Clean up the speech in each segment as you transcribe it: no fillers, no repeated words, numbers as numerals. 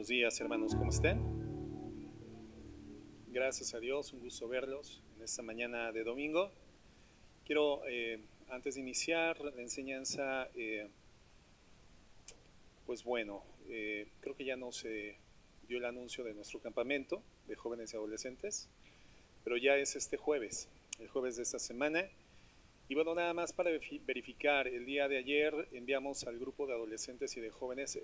Buenos días, hermanos, ¿cómo están? Gracias a Dios, un gusto verlos en esta mañana de domingo. Quiero, antes de iniciar la enseñanza, pues bueno, creo que ya no se dio el anuncio de nuestro campamento de jóvenes y adolescentes, pero ya es este jueves, el jueves de esta semana. Y bueno, nada más para verificar, el día de ayer enviamos al grupo de adolescentes y de jóvenes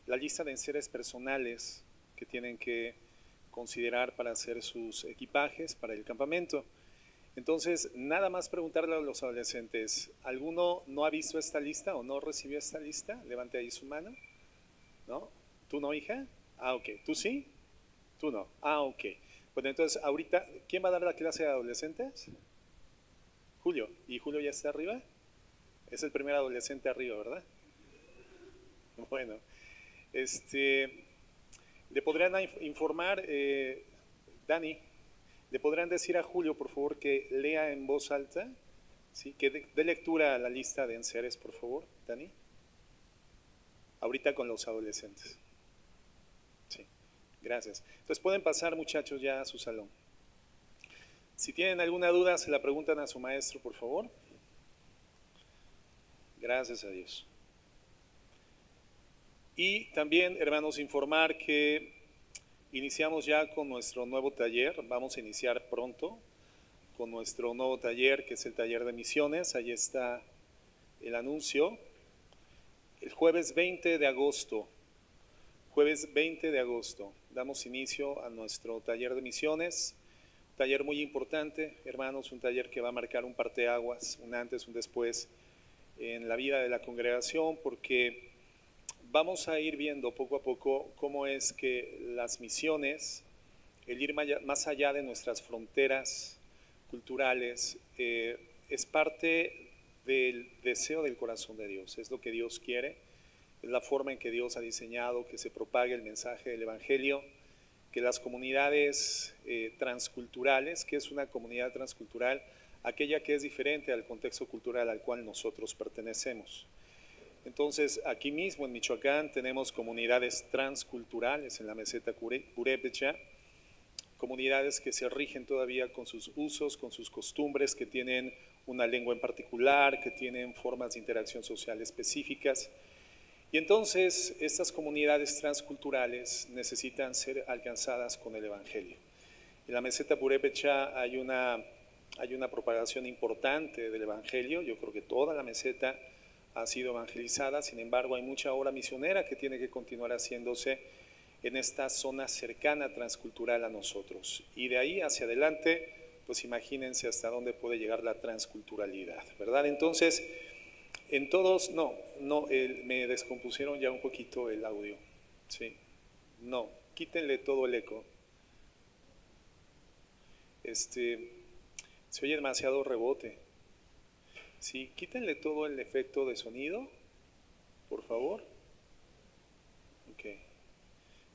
la lista de enseres personales que tienen que considerar para hacer sus equipajes para el campamento. Entonces, nada más preguntarle a los adolescentes, ¿alguno no ha visto esta lista o no recibió esta lista? Levante ahí su mano. ¿No? ¿Tú no, hija? Ah, ok. ¿Tú sí? Tú no. Ah, ok. Bueno, entonces, ahorita, ¿quién va a dar la clase de adolescentes? Julio. ¿Y Julio ya está arriba? Es el primer adolescente arriba, ¿verdad? Bueno, le podrían informar, Dani, le podrán decir a Julio, por favor, que lea en voz alta, ¿sí? Que dé lectura a la lista de enseres, por favor, Dani. Ahorita con los adolescentes. Sí, gracias. Entonces pueden pasar, muchachos, ya a su salón. Si tienen alguna duda, se la preguntan a su maestro, por favor. Gracias a Dios. Y también, hermanos, informar que iniciamos ya con nuestro nuevo taller. Vamos a iniciar pronto con nuestro nuevo taller, que es el taller de misiones. Ahí está el anuncio. El jueves 20 de agosto, damos inicio a nuestro taller de misiones. Un taller muy importante, hermanos, un taller que va a marcar un parteaguas, un antes, un después en la vida de la congregación, porque vamos a ir viendo poco a poco cómo es que las misiones, el ir más allá de nuestras fronteras culturales, es parte del deseo del corazón de Dios, es lo que Dios quiere, es la forma en que Dios ha diseñado que se propague el mensaje del Evangelio, que las comunidades transculturales, que es una comunidad transcultural, aquella que es diferente al contexto cultural al cual nosotros pertenecemos. Entonces, aquí mismo en Michoacán tenemos comunidades transculturales en la meseta Purépecha, comunidades que se rigen todavía con sus usos, con sus costumbres, que tienen una lengua en particular, que tienen formas de interacción social específicas. Y entonces estas comunidades transculturales necesitan ser alcanzadas con el Evangelio. En la meseta Purépecha hay una propagación importante del Evangelio. Yo creo que toda la meseta ha sido evangelizada, sin embargo hay mucha obra misionera que tiene que continuar haciéndose en esta zona cercana transcultural a nosotros. Y de ahí hacia adelante, pues imagínense hasta dónde puede llegar la transculturalidad, ¿verdad? Entonces, en todos, me descompusieron ya un poquito el audio, sí, no, quítenle todo el eco. Se oye demasiado rebote. Sí, quítenle todo el efecto de sonido, por favor.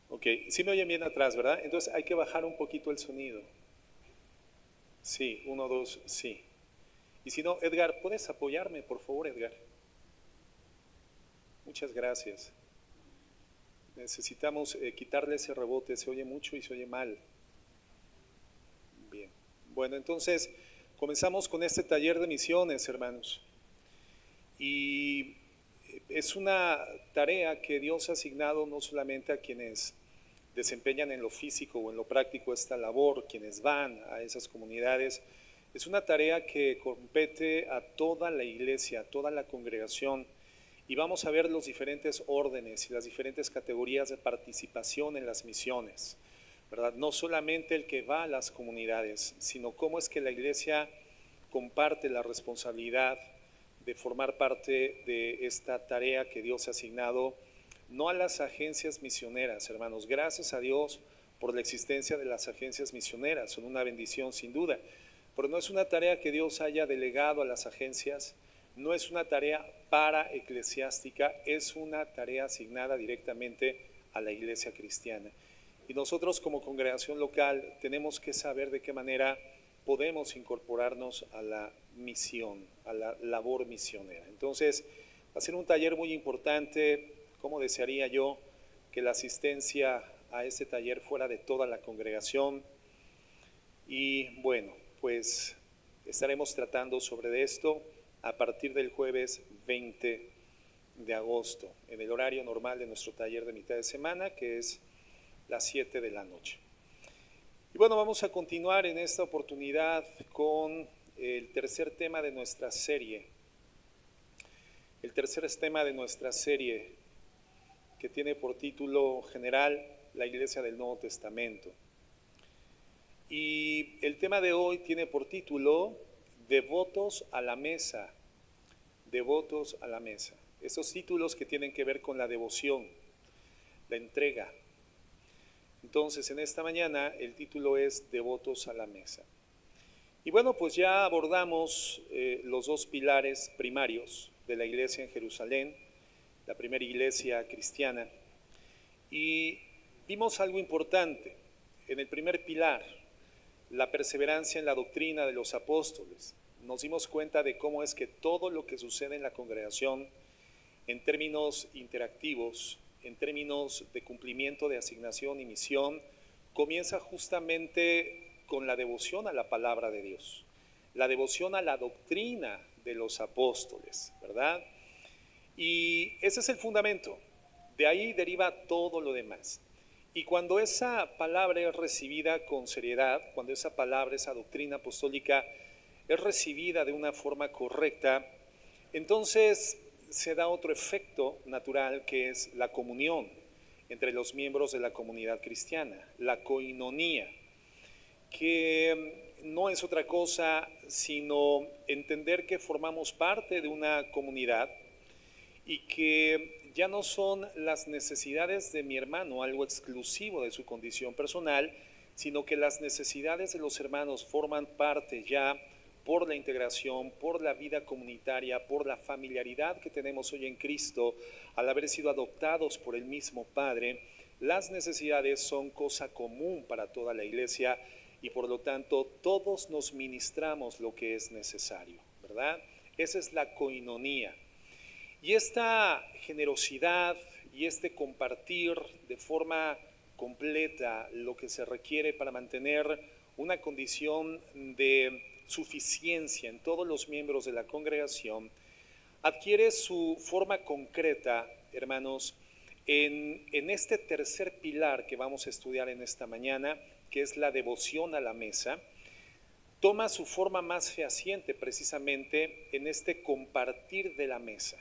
Ok, sí me oyen bien atrás, ¿verdad? Entonces hay que bajar un poquito el sonido. Sí, 1, 2, sí. Y si no, Edgar, ¿puedes apoyarme, por favor, Edgar? Muchas gracias. Necesitamos quitarle ese rebote, se oye mucho y se oye mal. Bien. Bueno, entonces comenzamos con este taller de misiones, hermanos. Y es una tarea que Dios ha asignado no solamente a quienes desempeñan en lo físico o en lo práctico esta labor, quienes van a esas comunidades, es una tarea que compete a toda la iglesia, a toda la congregación, y vamos a ver los diferentes órdenes y las diferentes categorías de participación en las misiones, ¿verdad? No solamente el que va a las comunidades, sino cómo es que la iglesia comparte la responsabilidad de formar parte de esta tarea que Dios ha asignado, no a las agencias misioneras, hermanos. Gracias a Dios por la existencia de las agencias misioneras, son una bendición sin duda, pero no es una tarea que Dios haya delegado a las agencias, no es una tarea para eclesiástica, es una tarea asignada directamente a la iglesia cristiana. Y nosotros como congregación local tenemos que saber de qué manera podemos incorporarnos a la misión, a la labor misionera. Entonces, va a ser un taller muy importante, como desearía yo que la asistencia a este taller fuera de toda la congregación. Y bueno, pues estaremos tratando sobre esto a partir del jueves 20 de agosto, en el horario normal de nuestro taller de mitad de semana, que es las 7 de la noche. Y bueno, vamos a continuar en esta oportunidad con el tercer tema de nuestra serie. El tercer tema de nuestra serie, que tiene por título general la Iglesia del Nuevo Testamento. Y el tema de hoy tiene por título Devotos a la mesa. Devotos a la mesa. Esos títulos que tienen que ver con la devoción, la entrega. Entonces, en esta mañana el título es Devotos a la mesa. Y bueno, pues ya abordamos los dos pilares primarios de la iglesia en Jerusalén, la primera iglesia cristiana, y vimos algo importante en el primer pilar, la perseverancia en la doctrina de los apóstoles. Nos dimos cuenta de cómo es que todo lo que sucede en la congregación, en términos interactivos, en términos de cumplimiento de asignación y misión, comienza justamente con la devoción a la palabra de Dios, la devoción a la doctrina de los apóstoles, ¿verdad? Y ese es el fundamento, de ahí deriva todo lo demás. Y cuando esa palabra es recibida con seriedad, cuando esa palabra, esa doctrina apostólica es recibida de una forma correcta, entonces se da otro efecto natural, que es la comunión entre los miembros de la comunidad cristiana, la koinonía, que no es otra cosa sino entender que formamos parte de una comunidad y que ya no son las necesidades de mi hermano algo exclusivo de su condición personal, sino que las necesidades de los hermanos forman parte ya por la integración, por la vida comunitaria, por la familiaridad que tenemos hoy en Cristo, al haber sido adoptados por el mismo Padre. Las necesidades son cosa común para toda la iglesia y por lo tanto todos nos ministramos lo que es necesario, ¿verdad? Esa es la koinonía. Y esta generosidad y este compartir de forma completa lo que se requiere para mantener una condición de suficiencia en todos los miembros de la congregación, adquiere su forma concreta, hermanos, en este tercer pilar que vamos a estudiar en esta mañana, que es la devoción a la mesa. Toma su forma más fehaciente precisamente en este compartir de la mesa.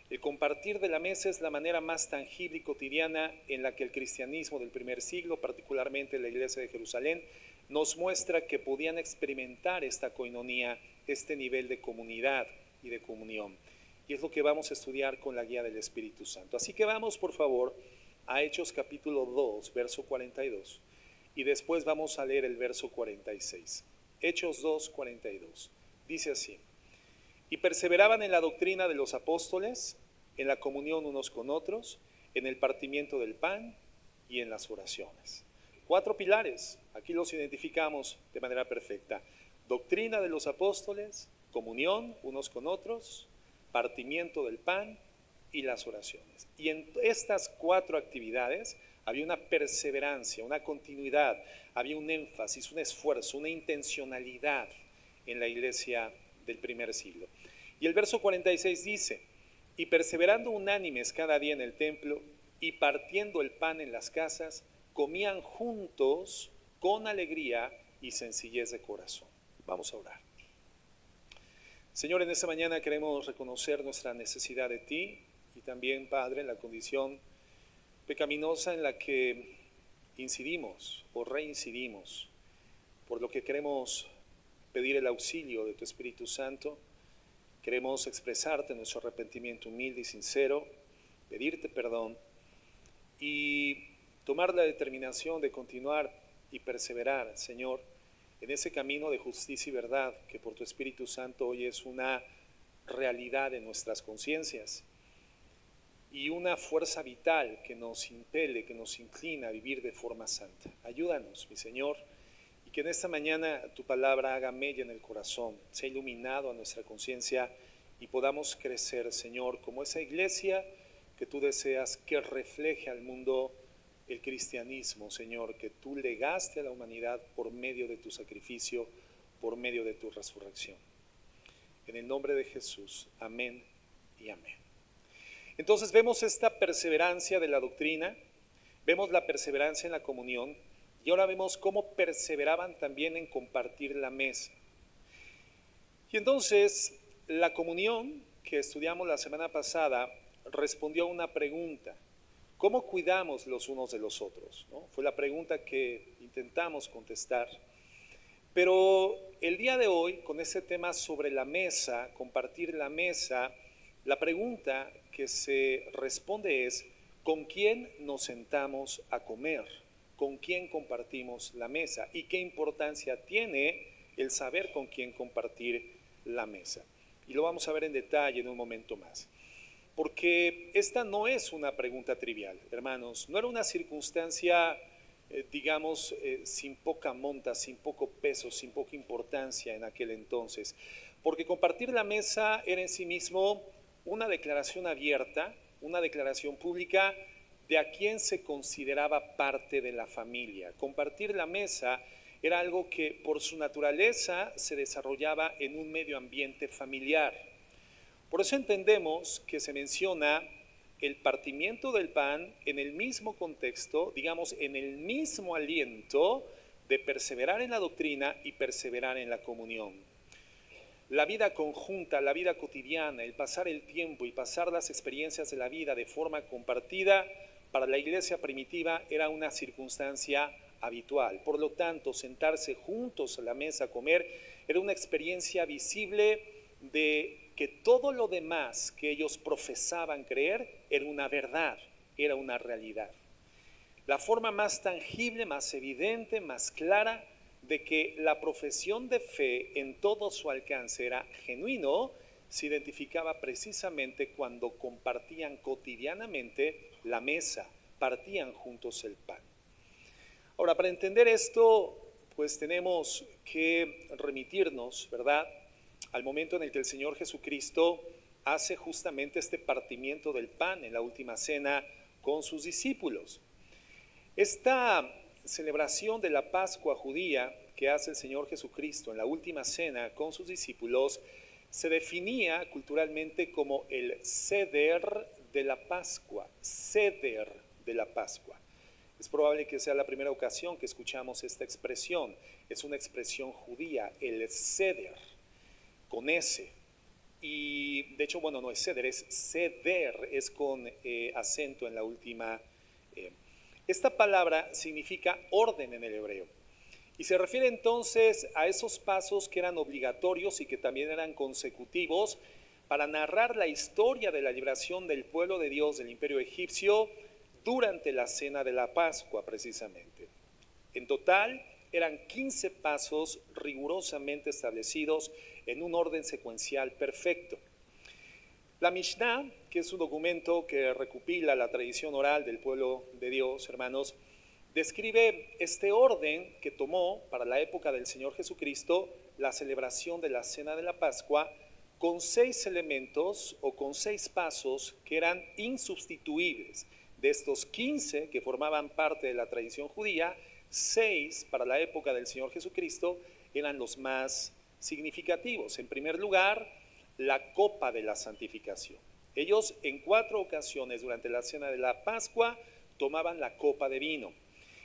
El compartir de la mesa es la manera más tangible y cotidiana en la que el cristianismo del primer siglo, particularmente la iglesia de Jerusalén, nos muestra que podían experimentar esta koinonía, este nivel de comunidad y de comunión. Y es lo que vamos a estudiar con la guía del Espíritu Santo. Así que vamos, por favor, a Hechos capítulo 2, verso 42. Y después vamos a leer el verso 46. Hechos 2, 42. Dice así: y perseveraban en la doctrina de los apóstoles, en la comunión unos con otros, en el partimiento del pan y en las oraciones. 4 pilares, aquí los identificamos de manera perfecta. Doctrina de los apóstoles, comunión unos con otros, partimiento del pan y las oraciones. Y en estas 4 actividades había una perseverancia, una continuidad, había un énfasis, un esfuerzo, una intencionalidad en la iglesia del primer siglo. Y el verso 46 dice: y perseverando unánimes cada día en el templo y partiendo el pan en las casas, comían juntos con alegría y sencillez de corazón. Vamos a orar. Señor, en esta mañana queremos reconocer nuestra necesidad de ti y también, Padre, la condición pecaminosa en la que incidimos o reincidimos, por lo que queremos pedir el auxilio de tu Espíritu Santo. Queremos expresarte nuestro arrepentimiento humilde y sincero, pedirte perdón y tomar la determinación de continuar y perseverar, Señor, en ese camino de justicia y verdad que por tu Espíritu Santo hoy es una realidad en nuestras conciencias y una fuerza vital que nos impele, que nos inclina a vivir de forma santa. Ayúdanos, mi Señor, y que en esta mañana tu palabra haga mella en el corazón, sea iluminado a nuestra conciencia y podamos crecer, Señor, como esa iglesia que tú deseas que refleje al mundo el cristianismo, Señor, que tú legaste a la humanidad por medio de tu sacrificio, por medio de tu resurrección. En el nombre de Jesús, amén y amén. Entonces vemos esta perseverancia de la doctrina, vemos la perseverancia en la comunión y ahora vemos cómo perseveraban también en compartir la mesa. Y entonces la comunión que estudiamos la semana pasada respondió a una pregunta: ¿cómo cuidamos los unos de los otros? ¿No? Fue la pregunta que intentamos contestar. Pero el día de hoy, con este tema sobre la mesa, compartir la mesa, la pregunta que se responde es: ¿con quién nos sentamos a comer? ¿Con quién compartimos la mesa? ¿Y qué importancia tiene el saber con quién compartir la mesa? Y lo vamos a ver en detalle en un momento más. Porque esta no es una pregunta trivial, hermanos. No era una circunstancia, digamos, sin poca monta, sin poco peso, sin poca importancia en aquel entonces. Porque compartir la mesa era en sí mismo una declaración abierta, una declaración pública de a quien se consideraba parte de la familia. Compartir la mesa era algo que por su naturaleza se desarrollaba en un medio ambiente familiar. Por eso entendemos que se menciona el partimiento del pan en el mismo contexto, digamos, en el mismo aliento de perseverar en la doctrina y perseverar en la comunión. La vida conjunta, la vida cotidiana, el pasar el tiempo y pasar las experiencias de la vida de forma compartida, para la iglesia primitiva era una circunstancia habitual. Por lo tanto, sentarse juntos a la mesa a comer era una experiencia visible de que todo lo demás que ellos profesaban creer era una verdad, era una realidad. La forma más tangible, más evidente, más clara de que la profesión de fe en todo su alcance era genuino, se identificaba precisamente cuando compartían cotidianamente la mesa, partían juntos el pan. Ahora, para entender esto, pues tenemos que remitirnos, ¿verdad?, al momento en el que el Señor Jesucristo hace justamente este partimiento del pan en la última cena con sus discípulos. Esta celebración de la Pascua judía que hace el Señor Jesucristo en la última cena con sus discípulos se definía culturalmente como el Seder de la Pascua, Seder de la Pascua. Es probable que sea la primera ocasión que escuchamos esta expresión. Es una expresión judía, el Seder, con S. Y de hecho, bueno, no es Seder, es Seder, es con acento en la última. Esta palabra significa orden en el hebreo. Y se refiere entonces a esos pasos que eran obligatorios y que también eran consecutivos para narrar la historia de la liberación del pueblo de Dios del imperio egipcio durante la cena de la Pascua precisamente. En total eran 15 pasos rigurosamente establecidos en un orden secuencial perfecto. La Mishnah, que es un documento que recopila la tradición oral del pueblo de Dios, hermanos, describe este orden que tomó para la época del Señor Jesucristo la celebración de la Cena de la Pascua con 6 elementos o con 6 pasos que eran insubstituibles. De estos 15 que formaban parte de la tradición judía, 6 para la época del Señor Jesucristo eran los más significativos. En primer lugar, la copa de la santificación. Ellos en 4 ocasiones durante la Cena de la Pascua tomaban la copa de vino.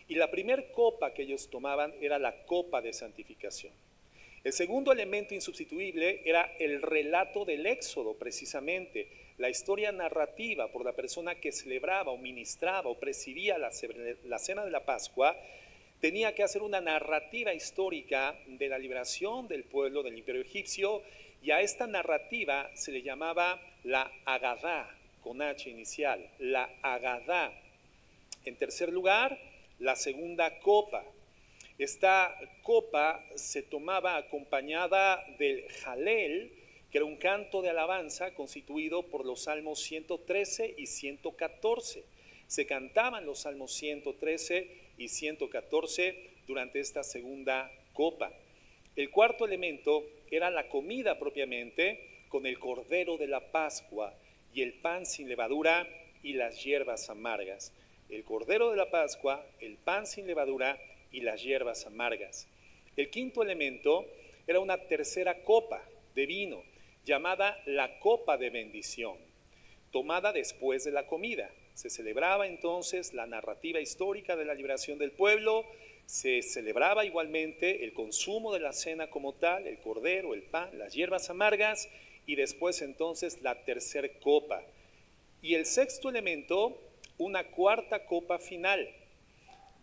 Y la primer copa que ellos tomaban era la copa de santificación. El segundo elemento insustituible era el relato del Éxodo, precisamente, la historia narrativa por la persona que celebraba o ministraba o presidía la Cena de la Pascua, tenía que hacer una narrativa histórica de la liberación del pueblo del imperio egipcio, y a esta narrativa se le llamaba la Agadá, con H inicial, la Agadá. En tercer lugar, la segunda copa. Esta copa se tomaba acompañada del Jalel, que era un canto de alabanza constituido por los salmos 113 y 114. Se cantaban los salmos 113 y 114 durante esta segunda copa. El cuarto elemento era la comida propiamente, con el cordero de la Pascua y el pan sin levadura y las hierbas amargas. El cordero de la Pascua, el pan sin levadura y las hierbas amargas. El quinto elemento era una tercera copa de vino, llamada la copa de bendición, tomada después de la comida. Se celebraba entonces la narrativa histórica de la liberación del pueblo, se celebraba igualmente el consumo de la cena como tal, el cordero, el pan, las hierbas amargas, y después entonces la tercera copa. Y el sexto elemento, una cuarta copa final,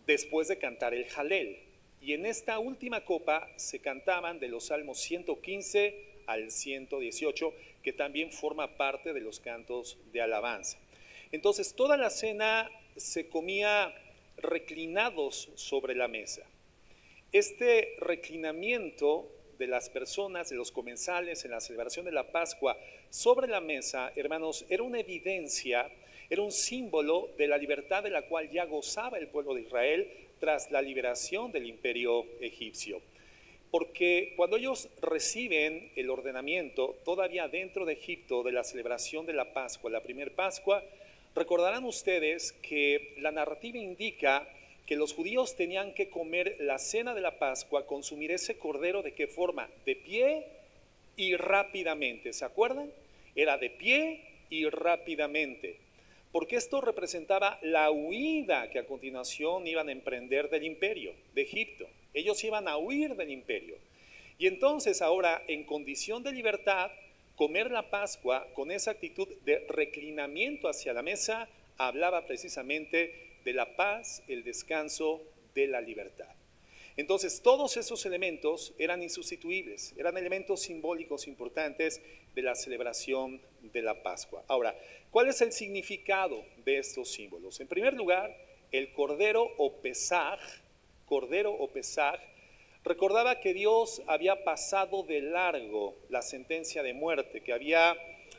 después de cantar el Jalel. Y en esta última copa se cantaban de los salmos 115 al 118, que también forma parte de los cantos de alabanza. Entonces toda la cena se comía reclinados sobre la mesa. Este reclinamiento de las personas, de los comensales en la celebración de la Pascua sobre la mesa, hermanos, era una evidencia, era un símbolo de la libertad de la cual ya gozaba el pueblo de Israel tras la liberación del imperio egipcio. Porque cuando ellos reciben el ordenamiento, todavía dentro de Egipto, de la celebración de la Pascua, la primera Pascua, recordarán ustedes que la narrativa indica que los judíos tenían que comer la cena de la Pascua, consumir ese cordero, ¿de qué forma? De pie y rápidamente, ¿se acuerdan? Era de pie y rápidamente, porque esto representaba la huida que a continuación iban a emprender del imperio, de Egipto. Ellos iban a huir del imperio. Y entonces ahora, en condición de libertad, comer la Pascua con esa actitud de reclinamiento hacia la mesa, hablaba precisamente de la paz, el descanso, de la libertad. Entonces todos esos elementos eran insustituibles, eran elementos simbólicos importantes de la celebración de la Pascua. Ahora, ¿cuál es el significado de estos símbolos? En primer lugar, el cordero o pesaj, recordaba que Dios había pasado de largo la sentencia de muerte que había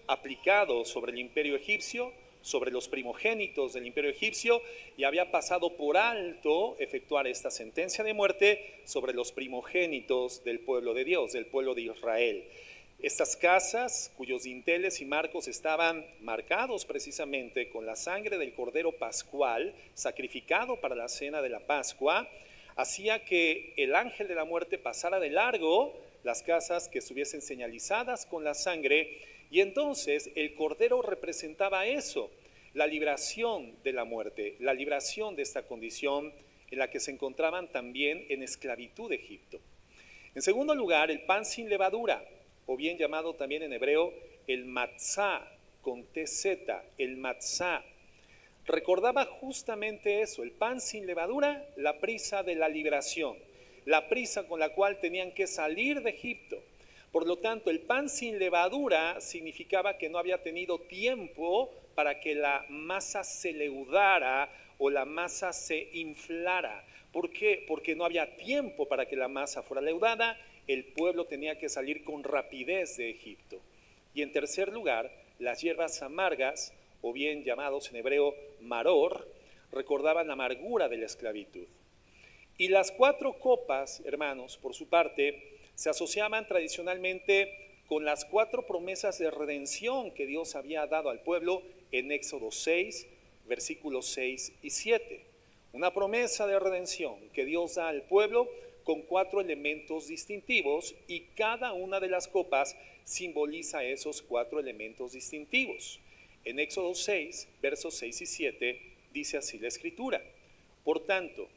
aplicado sobre el imperio egipcio, sobre los primogénitos del imperio egipcio, y había pasado por alto efectuar esta sentencia de muerte sobre los primogénitos del pueblo de Dios, del pueblo de Israel. Estas casas, cuyos dinteles y marcos estaban marcados precisamente con la sangre del cordero pascual, sacrificado para la cena de la Pascua, hacía que el ángel de la muerte pasara de largo las casas que estuviesen señalizadas con la sangre, y entonces el cordero representaba eso, la liberación de la muerte, la liberación de esta condición en la que se encontraban también en esclavitud de Egipto. En segundo lugar, el pan sin levadura, o bien llamado también en hebreo el matzá, con TZ, el matzá, recordaba justamente eso, el pan sin levadura, la prisa de la liberación, la prisa con la cual tenían que salir de Egipto. Por lo tanto, el pan sin levadura significaba que no había tenido tiempo para que la masa se leudara o la masa se inflara. ¿Por qué? Porque no había tiempo para que la masa fuera leudada, el pueblo tenía que salir con rapidez de Egipto. Y en tercer lugar, las hierbas amargas, o bien llamados en hebreo maror, recordaban la amargura de la esclavitud. Y las cuatro copas, hermanos, por su parte, se asociaban tradicionalmente con las cuatro promesas de redención que Dios había dado al pueblo en Éxodo 6, versículos 6 y 7. Una promesa de redención que Dios da al pueblo con cuatro elementos distintivos, y cada una de las copas simboliza esos cuatro elementos distintivos. En Éxodo 6, versos 6 y 7, dice así la Escritura: por tanto,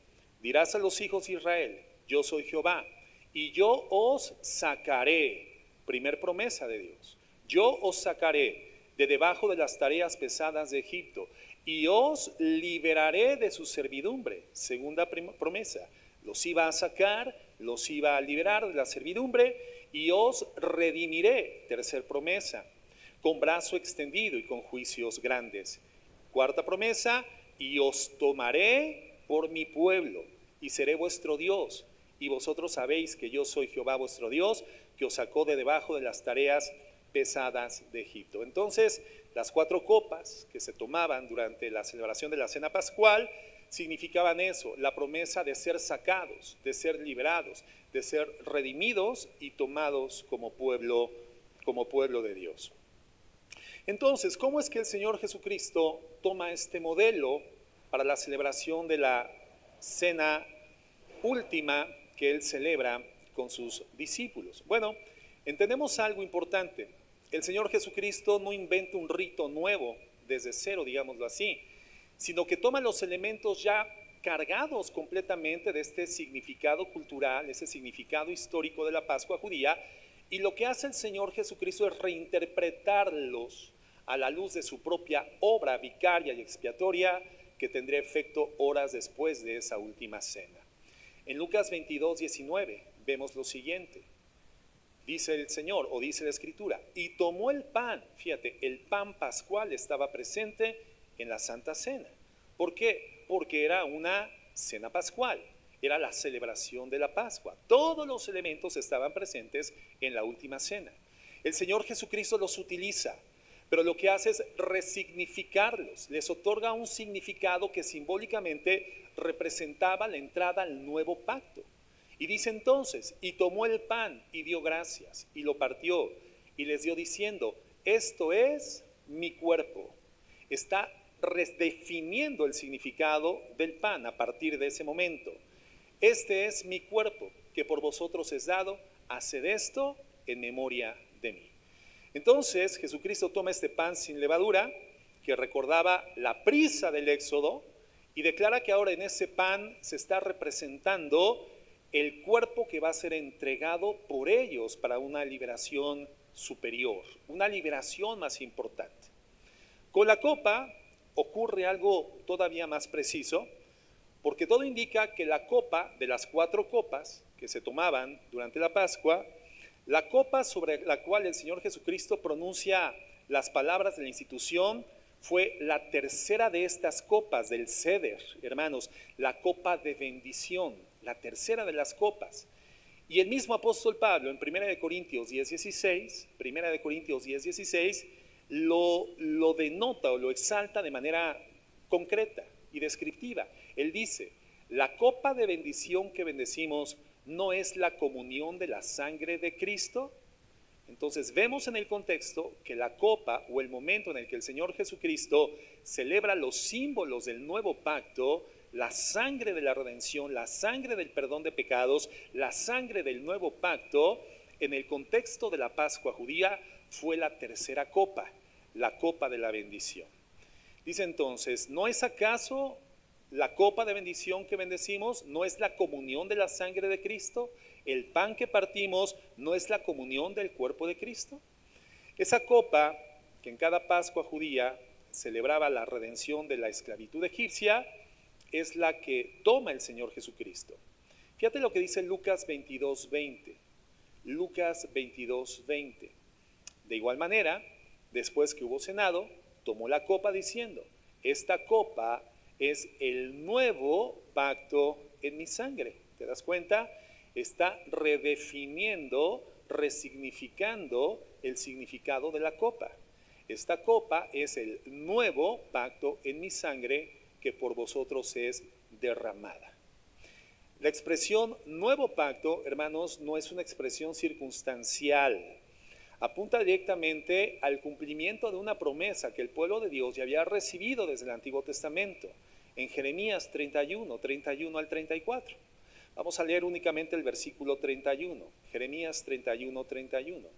dirás a los hijos de Israel, yo soy Jehová, y yo os sacaré, primer promesa de Dios, yo os sacaré de debajo de las tareas pesadas de Egipto, y os liberaré de su servidumbre, segunda promesa, los iba a sacar, los iba a liberar de la servidumbre, y os redimiré, tercer promesa, con brazo extendido y con juicios grandes. Cuarta promesa, y os tomaré por mi pueblo, y seré vuestro Dios, y vosotros sabéis que yo soy Jehová vuestro Dios, que os sacó de debajo de las tareas pesadas de Egipto. Entonces, las cuatro copas que se tomaban durante la celebración de la cena pascual significaban eso, la promesa de ser sacados, de ser liberados, de ser redimidos y tomados como pueblo de Dios. Entonces, ¿cómo es que el Señor Jesucristo toma este modelo para la celebración de la cena última que Él celebra con sus discípulos? Bueno, entendemos algo importante. El Señor Jesucristo no inventa un rito nuevo desde cero, digámoslo así, sino que toma los elementos ya cargados completamente de este significado cultural, ese significado histórico de la Pascua judía, y lo que hace el Señor Jesucristo es reinterpretarlos a la luz de su propia obra vicaria y expiatoria que tendría efecto horas después de esa última cena. En Lucas 22, 19 vemos lo siguiente. Dice el Señor, o dice la Escritura, y tomó el pan, fíjate, el pan pascual estaba presente en la Santa Cena. ¿Por qué? Porque era una cena pascual, era la celebración de la Pascua. Todos los elementos estaban presentes en la última cena. El Señor Jesucristo los utiliza, pero lo que hace es resignificarlos, les otorga un significado que simbólicamente representaba la entrada al nuevo pacto. Y dice entonces, y tomó el pan y dio gracias y lo partió y les dio diciendo, esto es mi cuerpo. Está redefiniendo el significado del pan a partir de ese momento. Este es mi cuerpo que por vosotros es dado, haced esto en memoria de mí. Entonces Jesucristo toma este pan sin levadura que recordaba la prisa del éxodo y declara que ahora en ese pan se está representando el cuerpo que va a ser entregado por ellos para una liberación superior, una liberación más importante. Con la copa ocurre algo todavía más preciso, porque todo indica que la copa, de las 4 copas que se tomaban durante la Pascua, la copa sobre la cual el Señor Jesucristo pronuncia las palabras de la institución fue la tercera de estas copas del Ceder, hermanos, la copa de bendición, la tercera de las copas. Y el mismo apóstol Pablo en 1 Corintios 10:16, 1 Corintios 10:16, lo denota o lo exalta de manera concreta y descriptiva. Él dice, la copa de bendición que bendecimos no es la comunión de la sangre de Cristo. Entonces vemos en el contexto que la copa o el momento en el que el Señor Jesucristo celebra los símbolos del nuevo pacto, la sangre de la redención, la sangre del perdón de pecados, la sangre del nuevo pacto, en el contexto de la Pascua judía fue la tercera copa, la copa de la bendición. Dice entonces, ¿no es acaso la copa de bendición que bendecimos, no es la comunión de la sangre de Cristo? ¿El pan que partimos no es la comunión del cuerpo de Cristo? Esa copa que en cada Pascua judía celebraba la redención de la esclavitud egipcia, es la que toma el Señor Jesucristo. Fíjate lo que dice Lucas 22:20. Lucas 22:20. De igual manera, después que hubo cenado, tomó la copa diciendo, esta copa es el nuevo pacto en mi sangre. ¿Te das cuenta? Está redefiniendo, resignificando el significado de la copa. Esta copa es el nuevo pacto en mi sangre que por vosotros es derramada. La expresión nuevo pacto, hermanos, no es una expresión circunstancial. Apunta directamente al cumplimiento de una promesa que el pueblo de Dios ya había recibido desde el Antiguo Testamento, en Jeremías 31, 31 al 34. Vamos a leer únicamente el versículo 31, Jeremías 31, 31.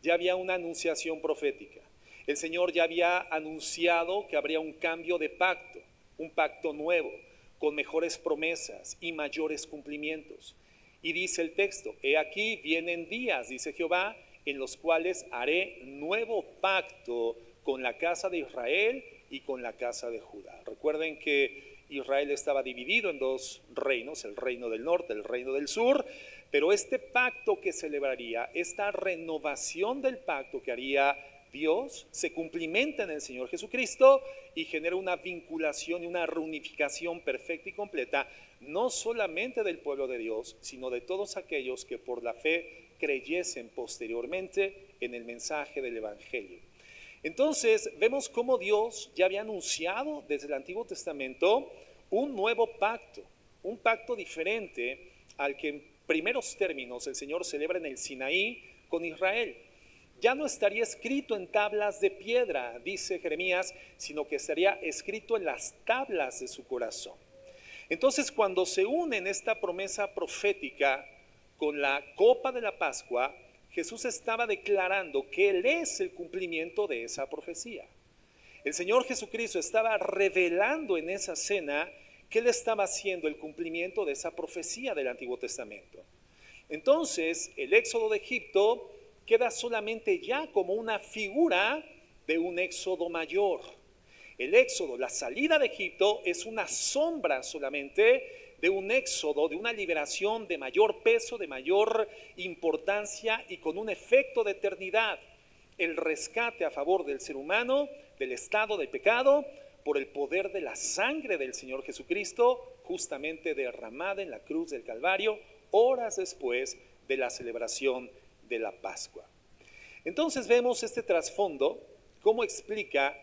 Ya había una anunciación profética. El Señor ya había anunciado que habría un cambio de pacto, un pacto nuevo, con mejores promesas y mayores cumplimientos. Y dice el texto, he aquí vienen días, dice Jehová, en los cuales haré nuevo pacto con la casa de Israel y con la casa de Judá. Recuerden que Israel estaba dividido en 2 reinos, el reino del norte, el reino del sur, pero este pacto que celebraría, esta renovación del pacto que haría Dios, se cumplimenta en el Señor Jesucristo y genera una vinculación y una reunificación perfecta y completa, no solamente del pueblo de Dios, sino de todos aquellos que por la fe creyesen posteriormente en el mensaje del Evangelio. Entonces vemos cómo Dios ya había anunciado desde el Antiguo Testamento un nuevo pacto, un pacto diferente al que en primeros términos el Señor celebra en el Sinaí con Israel. ya no estaría escrito en tablas de piedra, dice Jeremías, sino que estaría escrito en las tablas de su corazón. Entonces, cuando se une en esta promesa profética con la copa de la Pascua, Jesús estaba declarando que Él es el cumplimiento de esa profecía. El Señor Jesucristo estaba revelando en esa cena que Él estaba haciendo el cumplimiento de esa profecía del Antiguo Testamento. Entonces, el éxodo de Egipto queda solamente ya como una figura de un éxodo mayor. El éxodo, la salida de Egipto, es una sombra solamente de un éxodo, de una liberación de mayor peso, de mayor importancia y con un efecto de eternidad. El rescate a favor del ser humano, del estado de pecado, por el poder de la sangre del Señor Jesucristo, justamente derramada en la cruz del Calvario, horas después de la celebración de la Pascua. Entonces vemos este trasfondo, cómo explica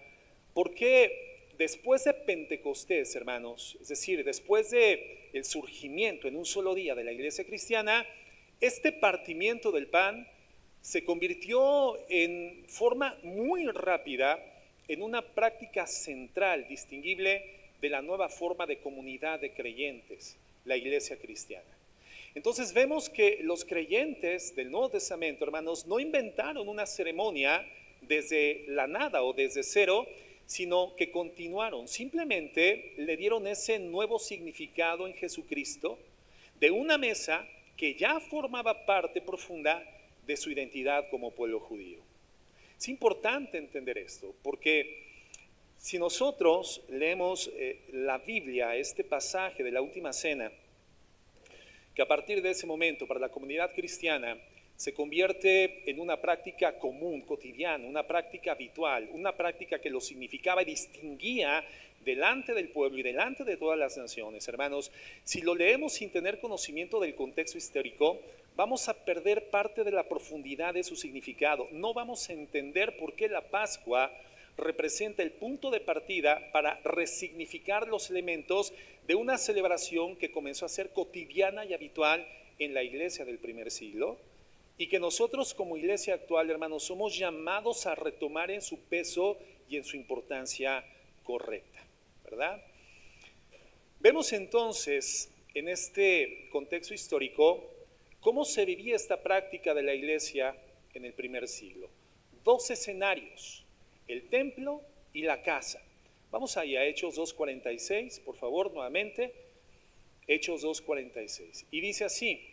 por qué después de Pentecostés, hermanos, es decir, después de el surgimiento en un solo día de la iglesia cristiana, este partimiento del pan se convirtió en forma muy rápida en una práctica central, distinguible de la nueva forma de comunidad de creyentes, la iglesia cristiana. Entonces vemos que los creyentes del Nuevo Testamento, hermanos, no inventaron una ceremonia desde la nada o desde cero, sino que continuaron, simplemente le dieron ese nuevo significado en Jesucristo de una mesa que ya formaba parte profunda de su identidad como pueblo judío. Es importante entender esto, porque si nosotros leemos la Biblia, este pasaje de la última cena, que a partir de ese momento para la comunidad cristiana se convierte en una práctica común, cotidiana, una práctica habitual, una práctica que lo significaba y distinguía delante del pueblo y delante de todas las naciones. Hermanos, si lo leemos sin tener conocimiento del contexto histórico, vamos a perder parte de la profundidad de su significado. No vamos a entender por qué la Pascua representa el punto de partida para resignificar los elementos de una celebración que comenzó a ser cotidiana y habitual en la iglesia del primer siglo, y que nosotros como iglesia actual, hermanos, somos llamados a retomar en su peso y en su importancia correcta, ¿verdad? Vemos entonces en este contexto histórico cómo se vivía esta práctica de la iglesia en el primer siglo. Dos escenarios, el templo y la casa. Vamos ahí a Hechos 2:46, por favor, nuevamente. Hechos 2:46. Y dice así: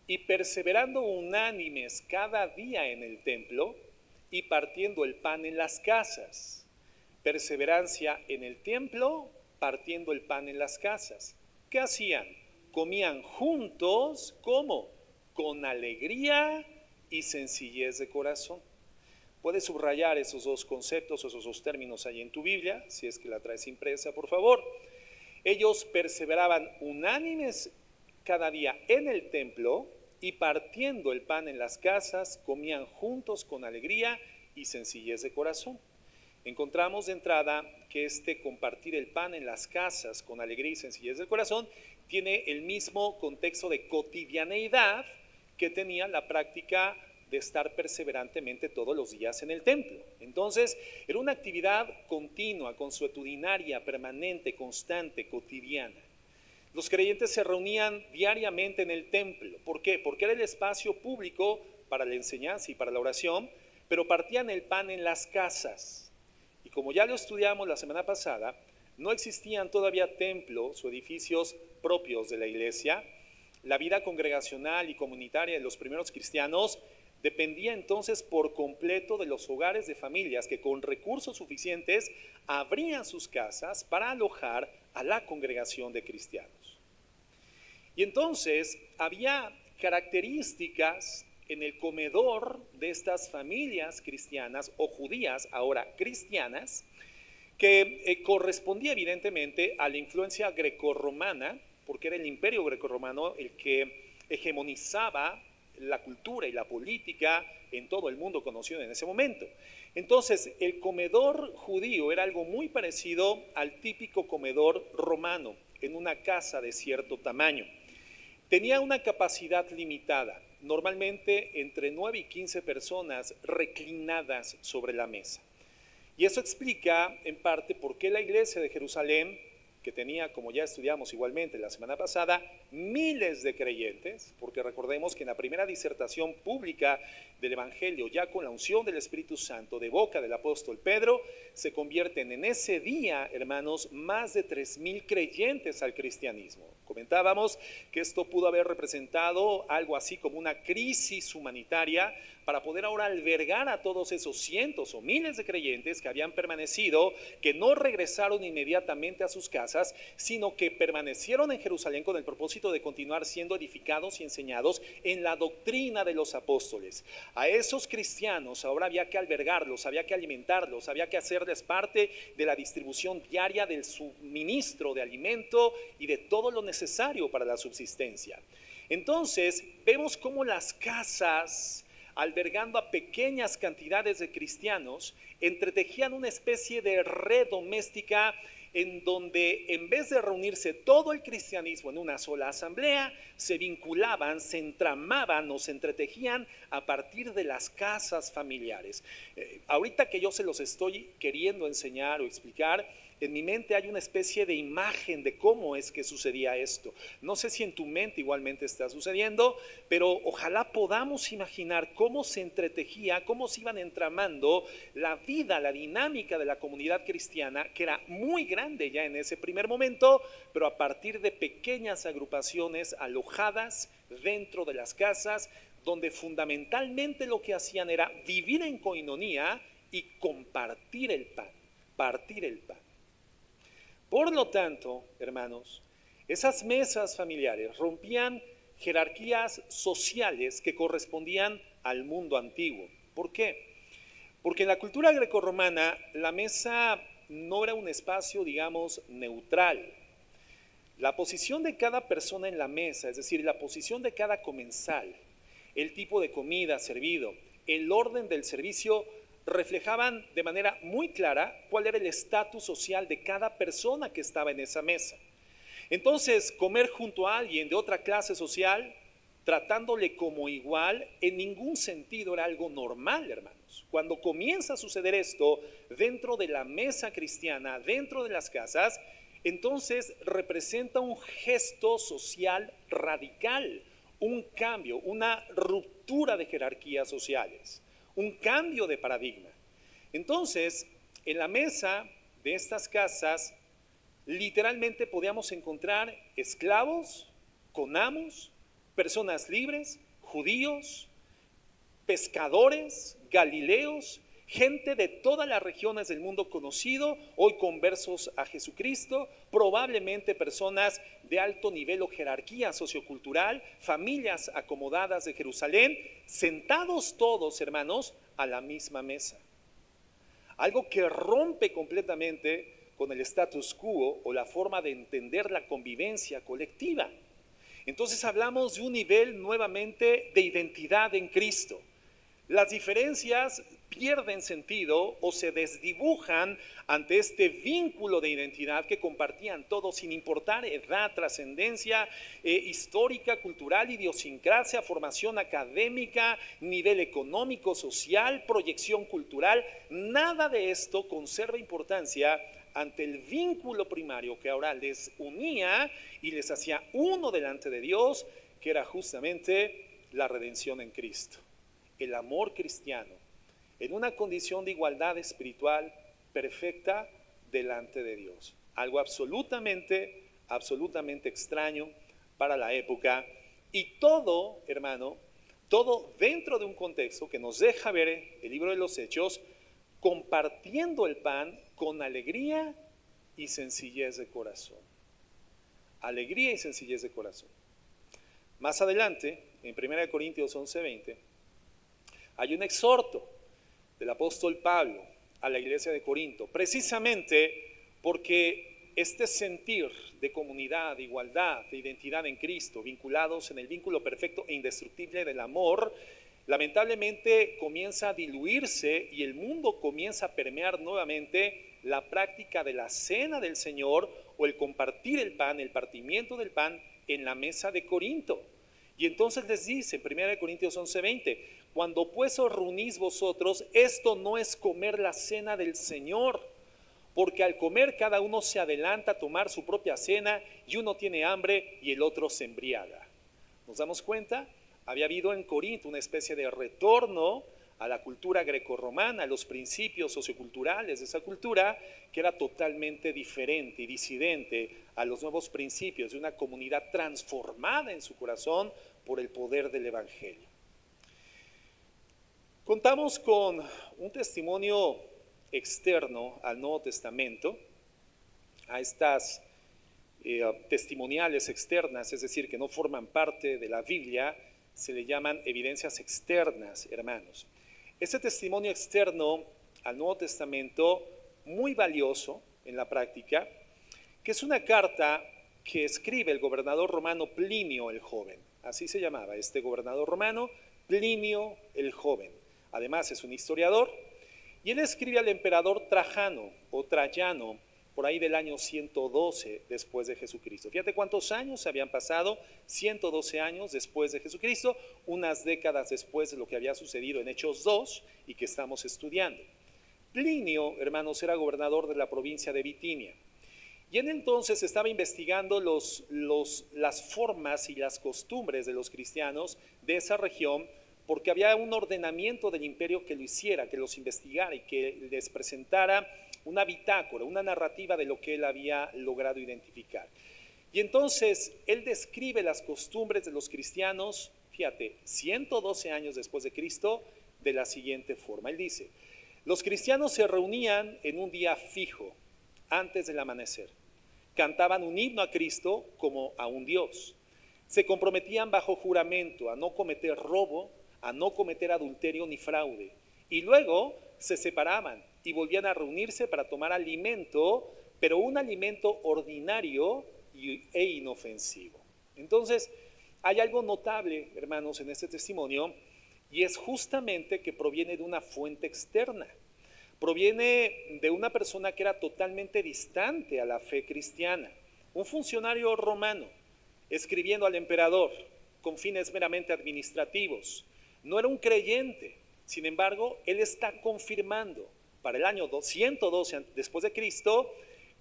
y perseverando unánimes cada día en el templo y partiendo el pan en las casas. Perseverancia en el templo, partiendo el pan en las casas. ¿Qué hacían? Comían juntos, ¿cómo? Con alegría y sencillez de corazón. Puedes subrayar esos dos conceptos, esos dos términos ahí en tu Biblia, si es que la traes impresa, por favor. Ellos perseveraban unánimes cada día en el templo y partiendo el pan en las casas, comían juntos con alegría y sencillez de corazón. Encontramos de entrada que este compartir el pan en las casas con alegría y sencillez de corazón tiene el mismo contexto de cotidianeidad que tenía la práctica de estar perseverantemente todos los días en el templo. Entonces, era una actividad continua, consuetudinaria, permanente, constante, cotidiana. Los creyentes se reunían diariamente en el templo. ¿Por qué? Porque era el espacio público para la enseñanza y para la oración, pero partían el pan en las casas. Y como ya lo estudiamos la semana pasada, no existían todavía templos o edificios propios de la iglesia. La vida congregacional y comunitaria de los primeros cristianos dependía entonces por completo de los hogares de familias que con recursos suficientes abrían sus casas para alojar a la congregación de cristianos. Y entonces había características en el comedor de estas familias cristianas o judías, ahora cristianas, que correspondía evidentemente a la influencia grecorromana, porque era el imperio grecorromano el que hegemonizaba la cultura y la política en todo el mundo conocido en ese momento. Entonces, el comedor judío era algo muy parecido al típico comedor romano en una casa de cierto tamaño. Tenía una capacidad limitada. normalmente entre 9 y 15 personas reclinadas sobre la mesa. Y eso explica en parte por qué la iglesia de Jerusalén, que tenía, como ya estudiamos igualmente la semana pasada, miles de creyentes, porque recordemos que en la primera disertación pública del Evangelio, ya con la unción del Espíritu Santo de boca del apóstol Pedro, se convierten en ese día, hermanos, más de 3,000 creyentes al cristianismo. Comentábamos que esto pudo haber representado algo así como una crisis humanitaria para poder ahora albergar a todos esos cientos o miles de creyentes que habían permanecido, que no regresaron inmediatamente a sus casas, sino que permanecieron en Jerusalén con el propósito de continuar siendo edificados y enseñados en la doctrina de los apóstoles. A esos cristianos ahora había que albergarlos, había que alimentarlos, había que hacerles parte de la distribución diaria del suministro de alimento y de todo lo necesario para la subsistencia. Entonces vemos cómo las casas, albergando a pequeñas cantidades de cristianos, entretejían una especie de red doméstica en donde en vez de reunirse todo el cristianismo en una sola asamblea, se vinculaban, se entramaban o se entretejían a partir de las casas familiares. Ahorita que yo se los estoy queriendo enseñar o explicar, en mi mente hay una especie de imagen de cómo es que sucedía esto. No sé si en tu mente igualmente está sucediendo, pero ojalá podamos imaginar cómo se entretejía, cómo se iban entramando la vida, la dinámica de la comunidad cristiana, que era muy grande ya en ese primer momento, pero a partir de pequeñas agrupaciones alojadas dentro de las casas, donde fundamentalmente lo que hacían era vivir en coinonía y compartir el pan, partir el pan. Por lo tanto, hermanos, esas mesas familiares rompían jerarquías sociales que correspondían al mundo antiguo. ¿Por qué? Porque en la cultura grecorromana la mesa no era un espacio, digamos, neutral. La posición de cada persona en la mesa, es decir, la posición de cada comensal, el tipo de comida servido, el orden del servicio, reflejaban de manera muy clara cuál era el estatus social de cada persona que estaba en esa mesa. Entonces, comer junto a alguien de otra clase social, tratándole como igual, en ningún sentido era algo normal, hermanos. Cuando comienza a suceder esto dentro de la mesa cristiana, dentro de las casas, entonces representa un gesto social radical, un cambio, una ruptura de jerarquías sociales, un cambio de paradigma. Entonces, en la mesa de estas casas, literalmente podíamos encontrar esclavos con amos, personas libres, judíos, pescadores, galileos, gente de todas las regiones del mundo conocido, hoy conversos a Jesucristo, probablemente personas de alto nivel o jerarquía sociocultural, familias acomodadas de Jerusalén, sentados todos, hermanos, a la misma mesa. Algo que rompe completamente con el status quo o la forma de entender la convivencia colectiva. Entonces hablamos de un nivel nuevamente de identidad en Cristo. Las diferencias pierden sentido o se desdibujan ante este vínculo de identidad que compartían todos sin importar edad, trascendencia histórica, cultural, idiosincrasia, formación académica, nivel económico, social, proyección cultural. Nada de esto conserva importancia ante el vínculo primario que ahora les unía y les hacía uno delante de Dios, que era justamente la redención en Cristo. El amor cristiano, en una condición de igualdad espiritual perfecta delante de Dios. Algo absolutamente extraño para la época. Y todo, hermano, todo dentro de un contexto que nos deja ver el libro de los Hechos, compartiendo el pan con alegría y sencillez de corazón. Alegría y sencillez de corazón. Más adelante, en 1 Corintios 11:20, hay un exhorto del apóstol Pablo a la iglesia de Corinto, precisamente porque este sentir de comunidad, de igualdad, de identidad en Cristo, vinculados en el vínculo perfecto e indestructible del amor, lamentablemente comienza a diluirse y el mundo comienza a permear nuevamente la práctica de la cena del Señor o el compartir el pan, el partimiento del pan en la mesa de Corinto. Y entonces les dice en 1 Corintios 11:20, cuando pues os reunís vosotros, esto no es comer la cena del Señor, porque al comer cada uno se adelanta a tomar su propia cena y uno tiene hambre y el otro se embriaga. ¿Nos damos cuenta? Había habido en Corinto una especie de retorno a la cultura grecorromana, a los principios socioculturales de esa cultura, que era totalmente diferente y disidente a los nuevos principios de una comunidad transformada en su corazón por el poder del Evangelio. Contamos con un testimonio externo al Nuevo Testamento, a estas testimoniales externas, es decir, que no forman parte de la Biblia, se le llaman evidencias externas, hermanos. Este testimonio externo al Nuevo Testamento, muy valioso en la práctica, que es una carta que escribe el gobernador romano Plinio el Joven. Así se llamaba este gobernador romano, Plinio el Joven. Además es un historiador, y él escribe al emperador Trajano o Trayano, por ahí del año 112 después de Jesucristo. Fíjate cuántos años habían pasado, 112 años después de Jesucristo, unas décadas después de lo que había sucedido en Hechos 2 y que estamos estudiando. Plinio, hermanos, era gobernador de la provincia de Bitinia. Y en entonces estaba investigando las formas y las costumbres de los cristianos de esa región, porque había un ordenamiento del imperio que lo hiciera, que los investigara y que les presentara una bitácora, una narrativa de lo que él había logrado identificar. Y entonces él describe las costumbres de los cristianos, fíjate, 112 años después de Cristo, de la siguiente forma. Él dice, los cristianos se reunían en un día fijo, antes del amanecer. Cantaban un himno a Cristo como a un Dios. Se comprometían bajo juramento a no cometer robo, a no cometer adulterio ni fraude. Y luego se separaban y volvían a reunirse para tomar alimento, pero un alimento ordinario e inofensivo. Entonces, hay algo notable, hermanos, en este testimonio, y es justamente que proviene de una fuente externa. Proviene de una persona que era totalmente distante a la fe cristiana, un funcionario romano, escribiendo al emperador con fines meramente administrativos. No era un creyente, sin embargo, él está confirmando para el año 112 después de Cristo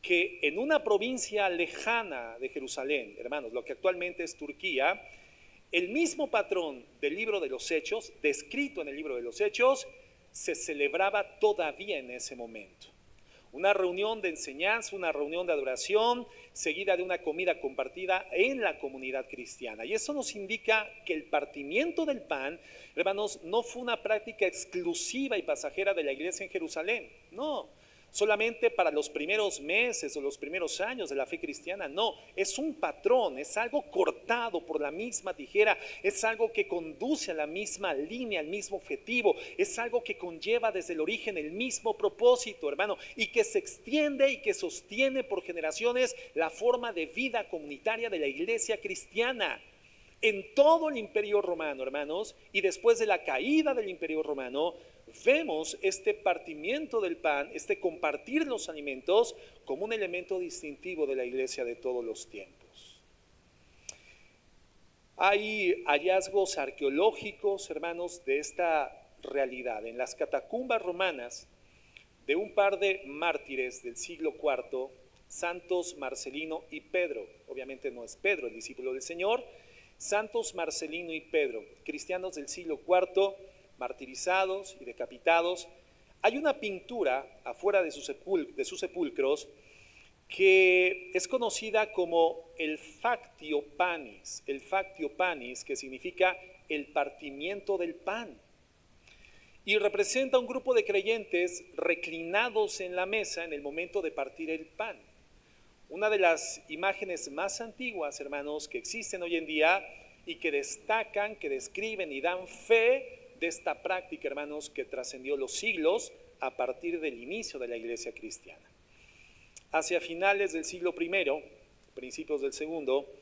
que en una provincia lejana de Jerusalén, hermanos, lo que actualmente es Turquía, el mismo patrón del libro de los Hechos, descrito en el libro de los Hechos, se celebraba todavía en ese momento. Una reunión de enseñanza, una reunión de adoración, seguida de una comida compartida en la comunidad cristiana. Y eso nos indica que el partimiento del pan, hermanos, no fue una práctica exclusiva y pasajera de la iglesia en Jerusalén, no. Solamente para los primeros meses o los primeros años de la fe cristiana, no, es un patrón, es algo cortado por la misma tijera, es algo que conduce a la misma línea, al mismo objetivo, es algo que conlleva desde el origen el mismo propósito, hermano, y que se extiende y que sostiene por generaciones la forma de vida comunitaria de la iglesia cristiana. En todo el imperio romano, hermanos, y después de la caída del imperio romano, vemos este partimiento del pan, este compartir los alimentos como un elemento distintivo de la iglesia de todos los tiempos. Hay hallazgos arqueológicos, hermanos, de esta realidad. En las catacumbas romanas de un par de mártires del siglo IV, Santos Marcelino y Pedro, obviamente no es Pedro el discípulo del Señor, Santos Marcelino y Pedro, cristianos del siglo IV, martirizados y decapitados. Hay una pintura afuera de sus sepulcros que es conocida como el factio panis, que significa el partimiento del pan, y representa un grupo de creyentes reclinados en la mesa en el momento de partir el pan. Una de las imágenes más antiguas, hermanos, que existen hoy en día y que destacan, que describen y dan fe de esta práctica, hermanos, que trascendió los siglos a partir del inicio de la iglesia cristiana. Hacia finales del siglo I, principios del segundo,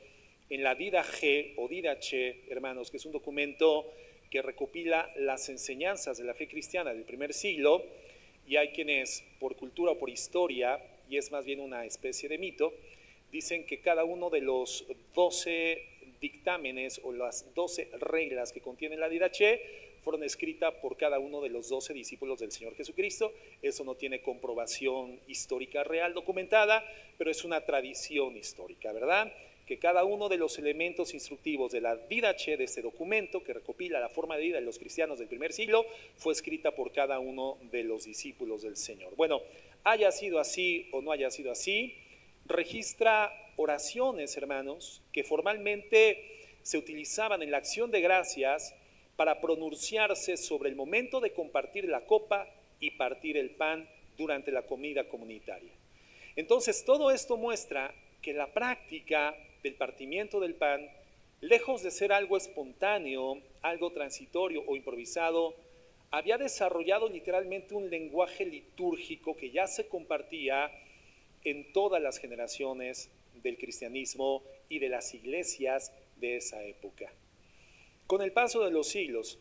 en la Didache o Didache, hermanos, que es un documento que recopila las enseñanzas de la fe cristiana del primer siglo, y hay quienes por cultura o por historia, y es más bien una especie de mito, dicen que cada uno de los 12 dictámenes o las 12 reglas que contiene la Didache fueron escritas por cada uno de los 12 discípulos del Señor Jesucristo. Eso no tiene comprobación histórica real documentada, pero es una tradición histórica, ¿verdad? Que cada uno de los elementos instructivos de la Didache, de este documento que recopila la forma de vida de los cristianos del primer siglo, fue escrita por cada uno de los discípulos del Señor. Bueno, haya sido así o no haya sido así, registra oraciones, hermanos, que formalmente se utilizaban en la acción de gracias para pronunciarse sobre el momento de compartir la copa y partir el pan durante la comida comunitaria. Entonces, todo esto muestra que la práctica del partimiento del pan, lejos de ser algo espontáneo, algo transitorio o improvisado, había desarrollado literalmente un lenguaje litúrgico que ya se compartía en todas las generaciones del cristianismo y de las iglesias de esa época. Con el paso de los siglos,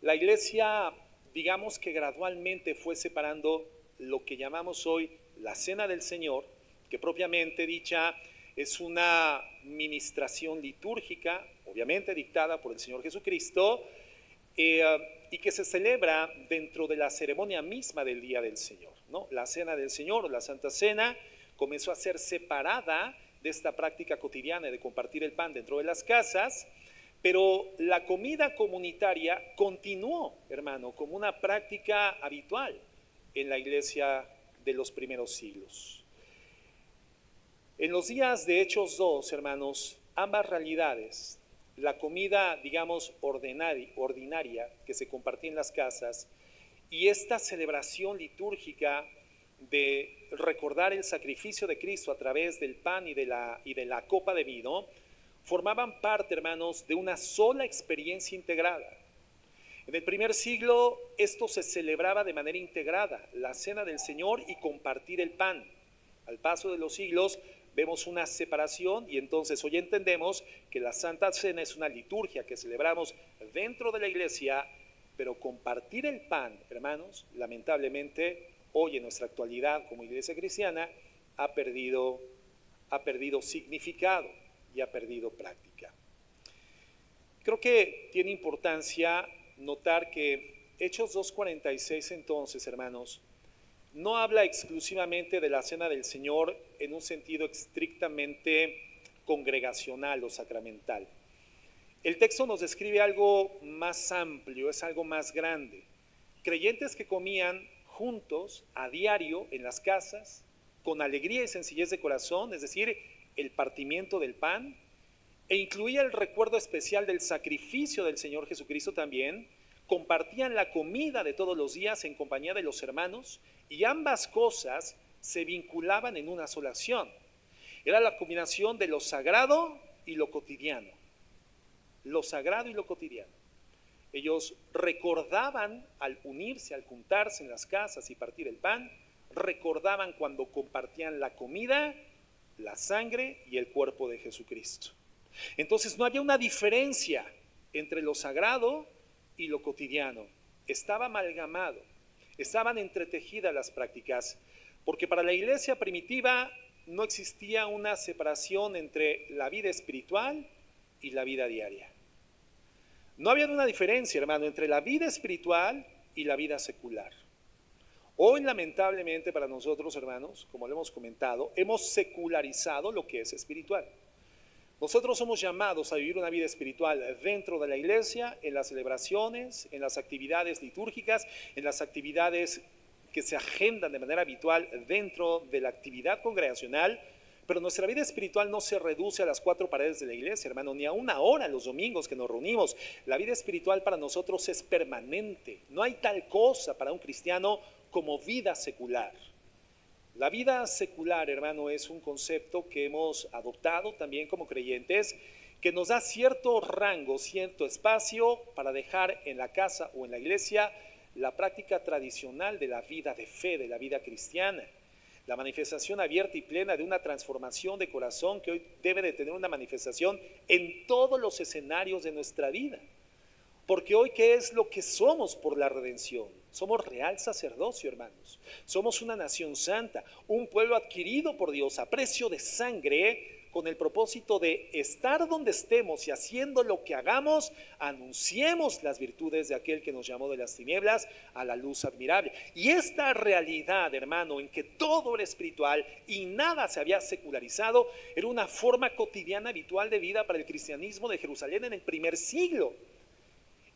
la iglesia, digamos que gradualmente fue separando lo que llamamos hoy la Cena del Señor, que propiamente dicha es una ministración litúrgica, obviamente dictada por el Señor Jesucristo, y que se celebra dentro de la ceremonia misma del Día del Señor, ¿no? La Cena del Señor o la Santa Cena comenzó a ser separada de esta práctica cotidiana de compartir el pan dentro de las casas, pero la comida comunitaria continuó, hermano, como una práctica habitual en la iglesia de los primeros siglos. En los días de Hechos 2, hermanos, ambas realidades, la comida, digamos, ordinaria que se compartía en las casas y esta celebración litúrgica de recordar el sacrificio de Cristo a través del pan y de la copa de vino, formaban parte, hermanos, de una sola experiencia integrada. En el primer siglo esto se celebraba de manera integrada, la Cena del Señor y compartir el pan. Al paso de los siglos vemos una separación y entonces hoy entendemos que la Santa Cena es una liturgia que celebramos dentro de la iglesia, pero compartir el pan, hermanos, lamentablemente hoy en nuestra actualidad como iglesia cristiana ha perdido significado y ha perdido práctica. Creo que tiene importancia notar que Hechos 2:46 entonces, hermanos, no habla exclusivamente de la Cena del Señor en un sentido estrictamente congregacional o sacramental. El texto nos describe algo más amplio, es algo más grande. Creyentes que comían juntos a diario en las casas, con alegría y sencillez de corazón, es decir, el partimiento del pan, e incluía el recuerdo especial del sacrificio del Señor Jesucristo también, compartían la comida de todos los días en compañía de los hermanos, y ambas cosas se vinculaban en una sola acción. Era la combinación de lo sagrado y lo cotidiano. Lo sagrado y lo cotidiano. Ellos recordaban al unirse, al juntarse en las casas y partir el pan, recordaban cuando compartían la comida, la sangre y el cuerpo de Jesucristo. Entonces no había una diferencia entre lo sagrado y lo cotidiano. Estaba amalgamado, estaban entretejidas las prácticas, porque para la iglesia primitiva no existía una separación entre la vida espiritual y la vida diaria. No había una diferencia, hermano, entre la vida espiritual y la vida secular. Hoy, lamentablemente para nosotros, hermanos, como lo hemos comentado, hemos secularizado lo que es espiritual. Nosotros somos llamados a vivir una vida espiritual dentro de la iglesia, en las celebraciones, en las actividades litúrgicas, en las actividades que se agendan de manera habitual dentro de la actividad congregacional, pero nuestra vida espiritual no se reduce a las cuatro paredes de la iglesia, hermano, ni a una hora los domingos que nos reunimos. La vida espiritual para nosotros es permanente. No hay tal cosa para un cristiano como vida secular. La vida secular, hermano, es un concepto que hemos adoptado también como creyentes, que nos da cierto rango, cierto espacio para dejar en la casa o en la iglesia la práctica tradicional de la vida de fe, de la vida cristiana, la manifestación abierta y plena de una transformación de corazón que hoy debe de tener una manifestación en todos los escenarios de nuestra vida. Porque hoy, ¿qué es lo que somos por la redención? Somos real sacerdocio, hermanos. Somos una nación santa, un pueblo adquirido por Dios a precio de sangre con el propósito de estar donde estemos y haciendo lo que hagamos, anunciemos las virtudes de aquel que nos llamó de las tinieblas a la luz admirable. Y esta realidad, hermano, en que todo era espiritual y nada se había secularizado, era una forma cotidiana habitual de vida para el cristianismo de Jerusalén en el primer siglo.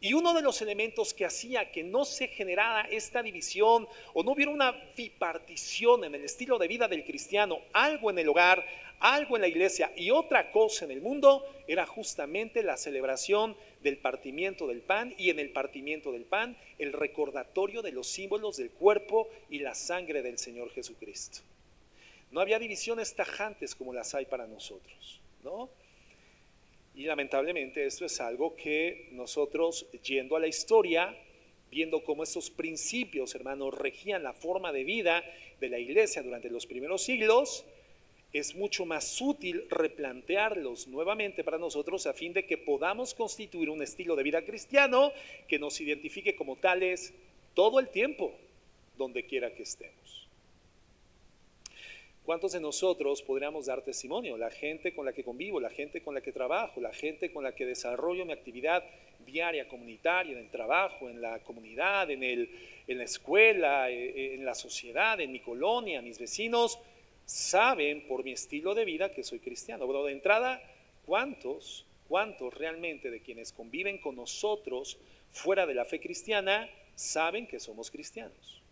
Y uno de los elementos que hacía que no se generara esta división o no hubiera una bipartición en el estilo de vida del cristiano, algo en el hogar, algo en la iglesia y otra cosa en el mundo, era justamente la celebración del partimiento del pan, y en el partimiento del pan el recordatorio de los símbolos del cuerpo y la sangre del Señor Jesucristo. No había divisiones tajantes como las hay para nosotros, ¿no? Y lamentablemente esto es algo que nosotros, yendo a la historia, viendo cómo estos principios, hermanos, regían la forma de vida de la iglesia durante los primeros siglos, es mucho más útil replantearlos nuevamente para nosotros a fin de que podamos constituir un estilo de vida cristiano que nos identifique como tales todo el tiempo, donde quiera que estemos. ¿Cuántos de nosotros podríamos dar testimonio? La gente con la que convivo, la gente con la que trabajo, la gente con la que desarrollo mi actividad diaria, comunitaria, en el trabajo, en la comunidad, en la escuela, en la sociedad, en mi colonia, mis vecinos, saben por mi estilo de vida que soy cristiano. Bueno, de entrada, ¿cuántos realmente de quienes conviven con nosotros fuera de la fe cristiana saben que somos cristianos?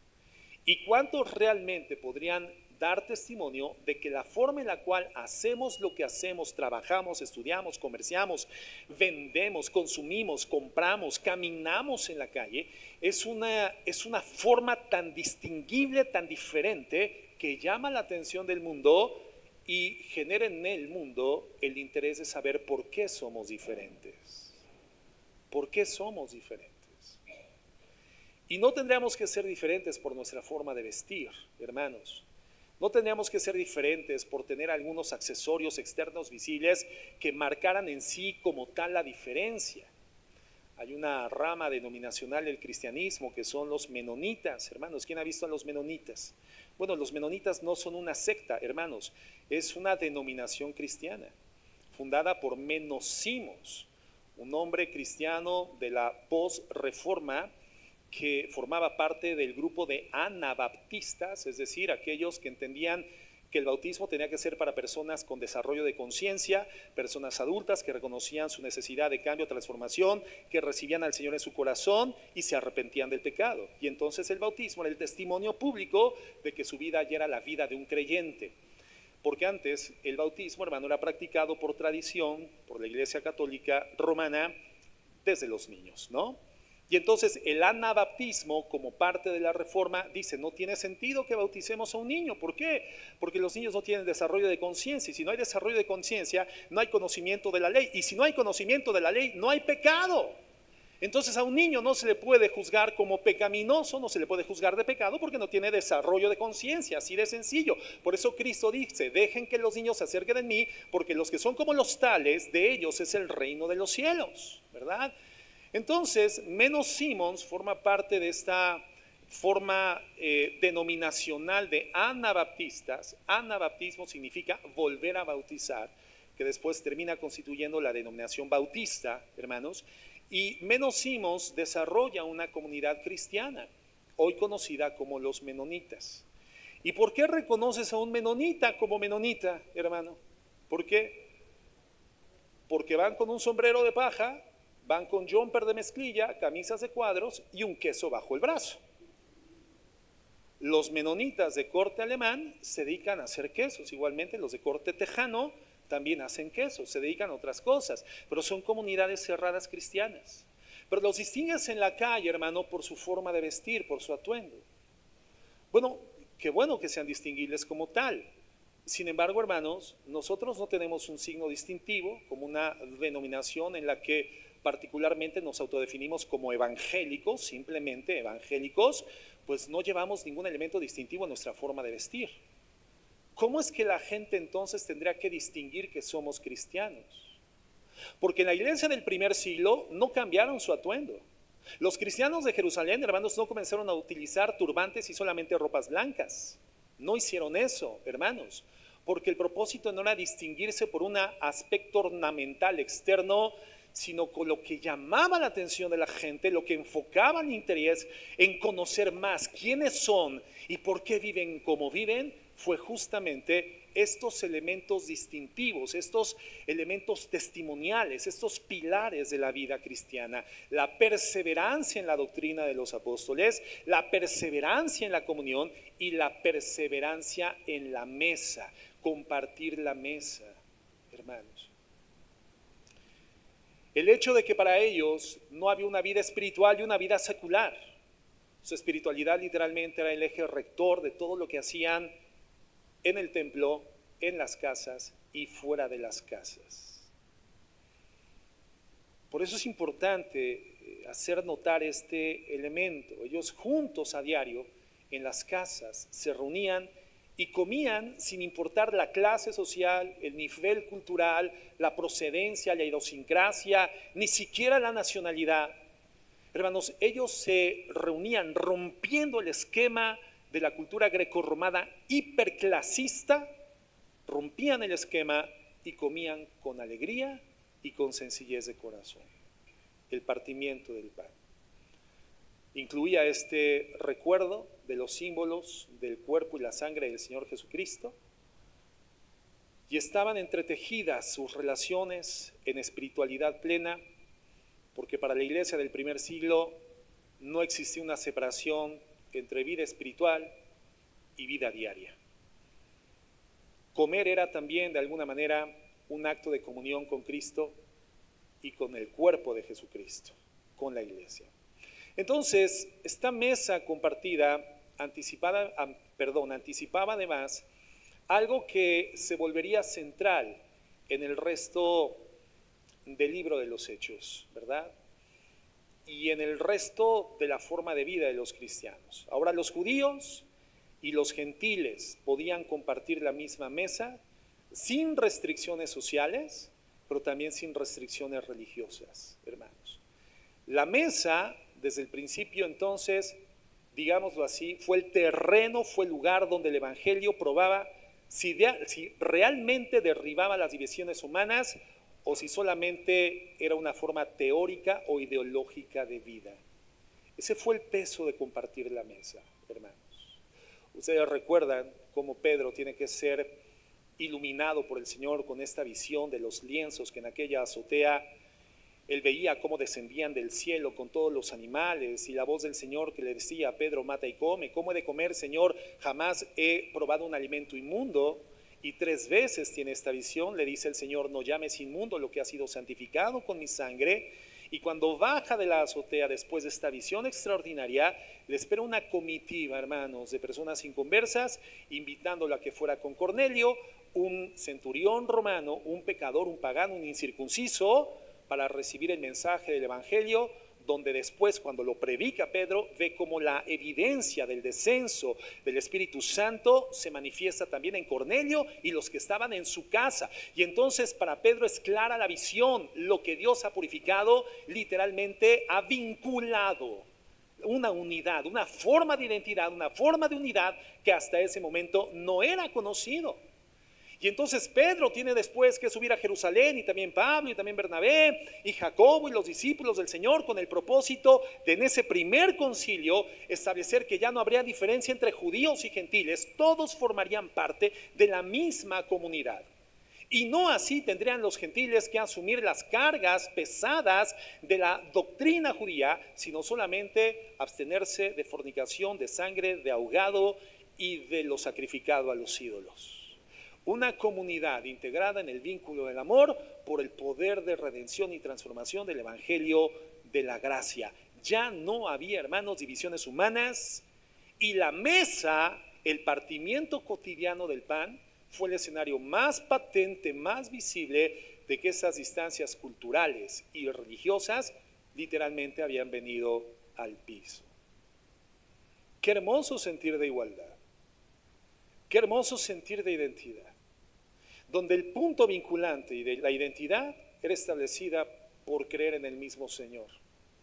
¿Y cuántos realmente podrían dar testimonio de que la forma en la cual hacemos lo que hacemos, trabajamos, estudiamos, comerciamos, vendemos, consumimos, compramos, caminamos en la calle, es una forma tan distinguible, tan diferente, que llama la atención del mundo y genera en el mundo el interés de saber por qué somos diferentes? ¿Por qué somos diferentes? Y no tendríamos que ser diferentes por nuestra forma de vestir, hermanos. No tendríamos que ser diferentes por tener algunos accesorios externos visibles que marcaran en sí como tal la diferencia. Hay una rama denominacional del cristianismo que son los menonitas, hermanos. ¿Quién ha visto a los menonitas? Bueno, los menonitas no son una secta, hermanos. Es una denominación cristiana fundada por Menos-Simos, un hombre cristiano de la post-reforma que formaba parte del grupo de anabaptistas, es decir, aquellos que entendían que el bautismo tenía que ser para personas con desarrollo de conciencia, personas adultas que reconocían su necesidad de cambio, transformación, que recibían al Señor en su corazón y se arrepentían del pecado. Y entonces el bautismo era el testimonio público de que su vida ya era la vida de un creyente. Porque antes el bautismo, hermano, era practicado por tradición, por la Iglesia Católica Romana, desde los niños, ¿no? Y entonces el anabaptismo, como parte de la reforma, dice, no tiene sentido que bauticemos a un niño. ¿Por qué? Porque los niños no tienen desarrollo de conciencia, y si no hay desarrollo de conciencia, no hay conocimiento de la ley, y si no hay conocimiento de la ley, no hay pecado. Entonces a un niño no se le puede juzgar como pecaminoso, no se le puede juzgar de pecado porque no tiene desarrollo de conciencia, así de sencillo. Por eso Cristo dice, dejen que los niños se acerquen a mí, porque los que son como los tales, de ellos es el reino de los cielos, ¿verdad? Entonces, Menos-Simons forma parte de esta forma denominacional de anabaptistas. Anabaptismo significa volver a bautizar, que después termina constituyendo la denominación bautista, hermanos. Y Menos-Simons desarrolla una comunidad cristiana, hoy conocida como los menonitas. ¿Y por qué reconoces a un menonita como menonita, hermano? ¿Por qué? Porque van con un sombrero de paja, van con jumper de mezclilla, camisas de cuadros y un queso bajo el brazo. Los menonitas de corte alemán se dedican a hacer quesos, igualmente los de corte tejano también hacen quesos, se dedican a otras cosas, pero son comunidades cerradas cristianas. Pero los distingues en la calle, hermano, por su forma de vestir, por su atuendo. Bueno, qué bueno que sean distinguibles como tal. Sin embargo, hermanos, nosotros no tenemos un signo distintivo como una denominación en la que particularmente nos autodefinimos como evangélicos, simplemente evangélicos, pues no llevamos ningún elemento distintivo en nuestra forma de vestir. ¿Cómo es que la gente entonces tendría que distinguir que somos cristianos? Porque en la iglesia del primer siglo no cambiaron su atuendo. Los cristianos de Jerusalén, hermanos, no comenzaron a utilizar turbantes y solamente ropas blancas. No hicieron eso, hermanos. porque el propósito no era distinguirse por un aspecto ornamental externo, sino con lo que llamaba la atención de la gente, lo que enfocaba el interés en conocer más quiénes son y por qué viven como viven, fue justamente estos elementos distintivos, estos elementos testimoniales, estos pilares de la vida cristiana: la perseverancia en la doctrina de los apóstoles, la perseverancia en la comunión y la perseverancia en la mesa, compartir la mesa, hermanos. El hecho de que para ellos no había una vida espiritual y una vida secular. Su espiritualidad literalmente era el eje rector de todo lo que hacían en el templo, en las casas y fuera de las casas. Por eso es importante hacer notar este elemento. Ellos juntos a diario en las casas se reunían y comían sin importar la clase social, el nivel cultural, la procedencia, la idiosincrasia, ni siquiera la nacionalidad. Hermanos, ellos se reunían rompiendo el esquema de la cultura grecorromana hiperclasista, rompían el esquema y comían con alegría y con sencillez de corazón. El partimiento del pan incluía este recuerdo de los símbolos del cuerpo y la sangre del Señor Jesucristo, y estaban entretejidas sus relaciones en espiritualidad plena, porque para la iglesia del primer siglo no existía una separación entre vida espiritual y vida diaria. Comer era también de alguna manera un acto de comunión con Cristo y con el cuerpo de Jesucristo, con la iglesia. Entonces, esta mesa compartida anticipaba además algo que se volvería central en el resto del libro de los Hechos, ¿verdad? Y en el resto de la forma de vida de los cristianos. Ahora los judíos y los gentiles podían compartir la misma mesa sin restricciones sociales, pero también sin restricciones religiosas, hermanos. La mesa, desde el principio entonces, digámoslo así, fue el terreno, fue el lugar donde el evangelio probaba si realmente derribaba las divisiones humanas o si solamente era una forma teórica o ideológica de vida. Ese fue el peso de compartir la mesa, hermanos. Ustedes recuerdan cómo Pedro tiene que ser iluminado por el Señor con esta visión de los lienzos que en aquella azotea él veía cómo descendían del cielo con todos los animales, y la voz del Señor que le decía a Pedro: mata y come. ¿Cómo he de comer, Señor? Jamás he probado un alimento inmundo. Y 3 veces tiene esta visión, le dice el Señor: no llames inmundo lo que ha sido santificado con mi sangre. Y cuando baja de la azotea después de esta visión extraordinaria, le espera una comitiva, hermanos, de personas inconversas, invitándolo a que fuera con Cornelio, un centurión romano, un pecador, un pagano, un incircunciso, para recibir el mensaje del evangelio, donde después, cuando lo predica Pedro, ve como la evidencia del descenso del Espíritu Santo se manifiesta también en Cornelio y los que estaban en su casa. Y entonces para Pedro es clara la visión: lo que Dios ha purificado, literalmente ha vinculado una unidad, una forma de identidad, una forma de unidad que hasta ese momento no era conocido. Y entonces Pedro tiene después que subir a Jerusalén, y también Pablo, y también Bernabé, y Jacobo, y los discípulos del Señor, con el propósito de en ese primer concilio establecer que ya no habría diferencia entre judíos y gentiles, todos formarían parte de la misma comunidad. Y no así tendrían los gentiles que asumir las cargas pesadas de la doctrina judía, sino solamente abstenerse de fornicación, de sangre, de ahogado y de lo sacrificado a los ídolos. Una comunidad integrada en el vínculo del amor por el poder de redención y transformación del evangelio de la gracia. Ya no había, hermanos, divisiones humanas, y la mesa, el partimiento cotidiano del pan, fue el escenario más patente, más visible de que esas distancias culturales y religiosas literalmente habían venido al piso. Qué hermoso sentir de igualdad, qué hermoso sentir de identidad, donde el punto vinculante y de la identidad era establecida por creer en el mismo Señor,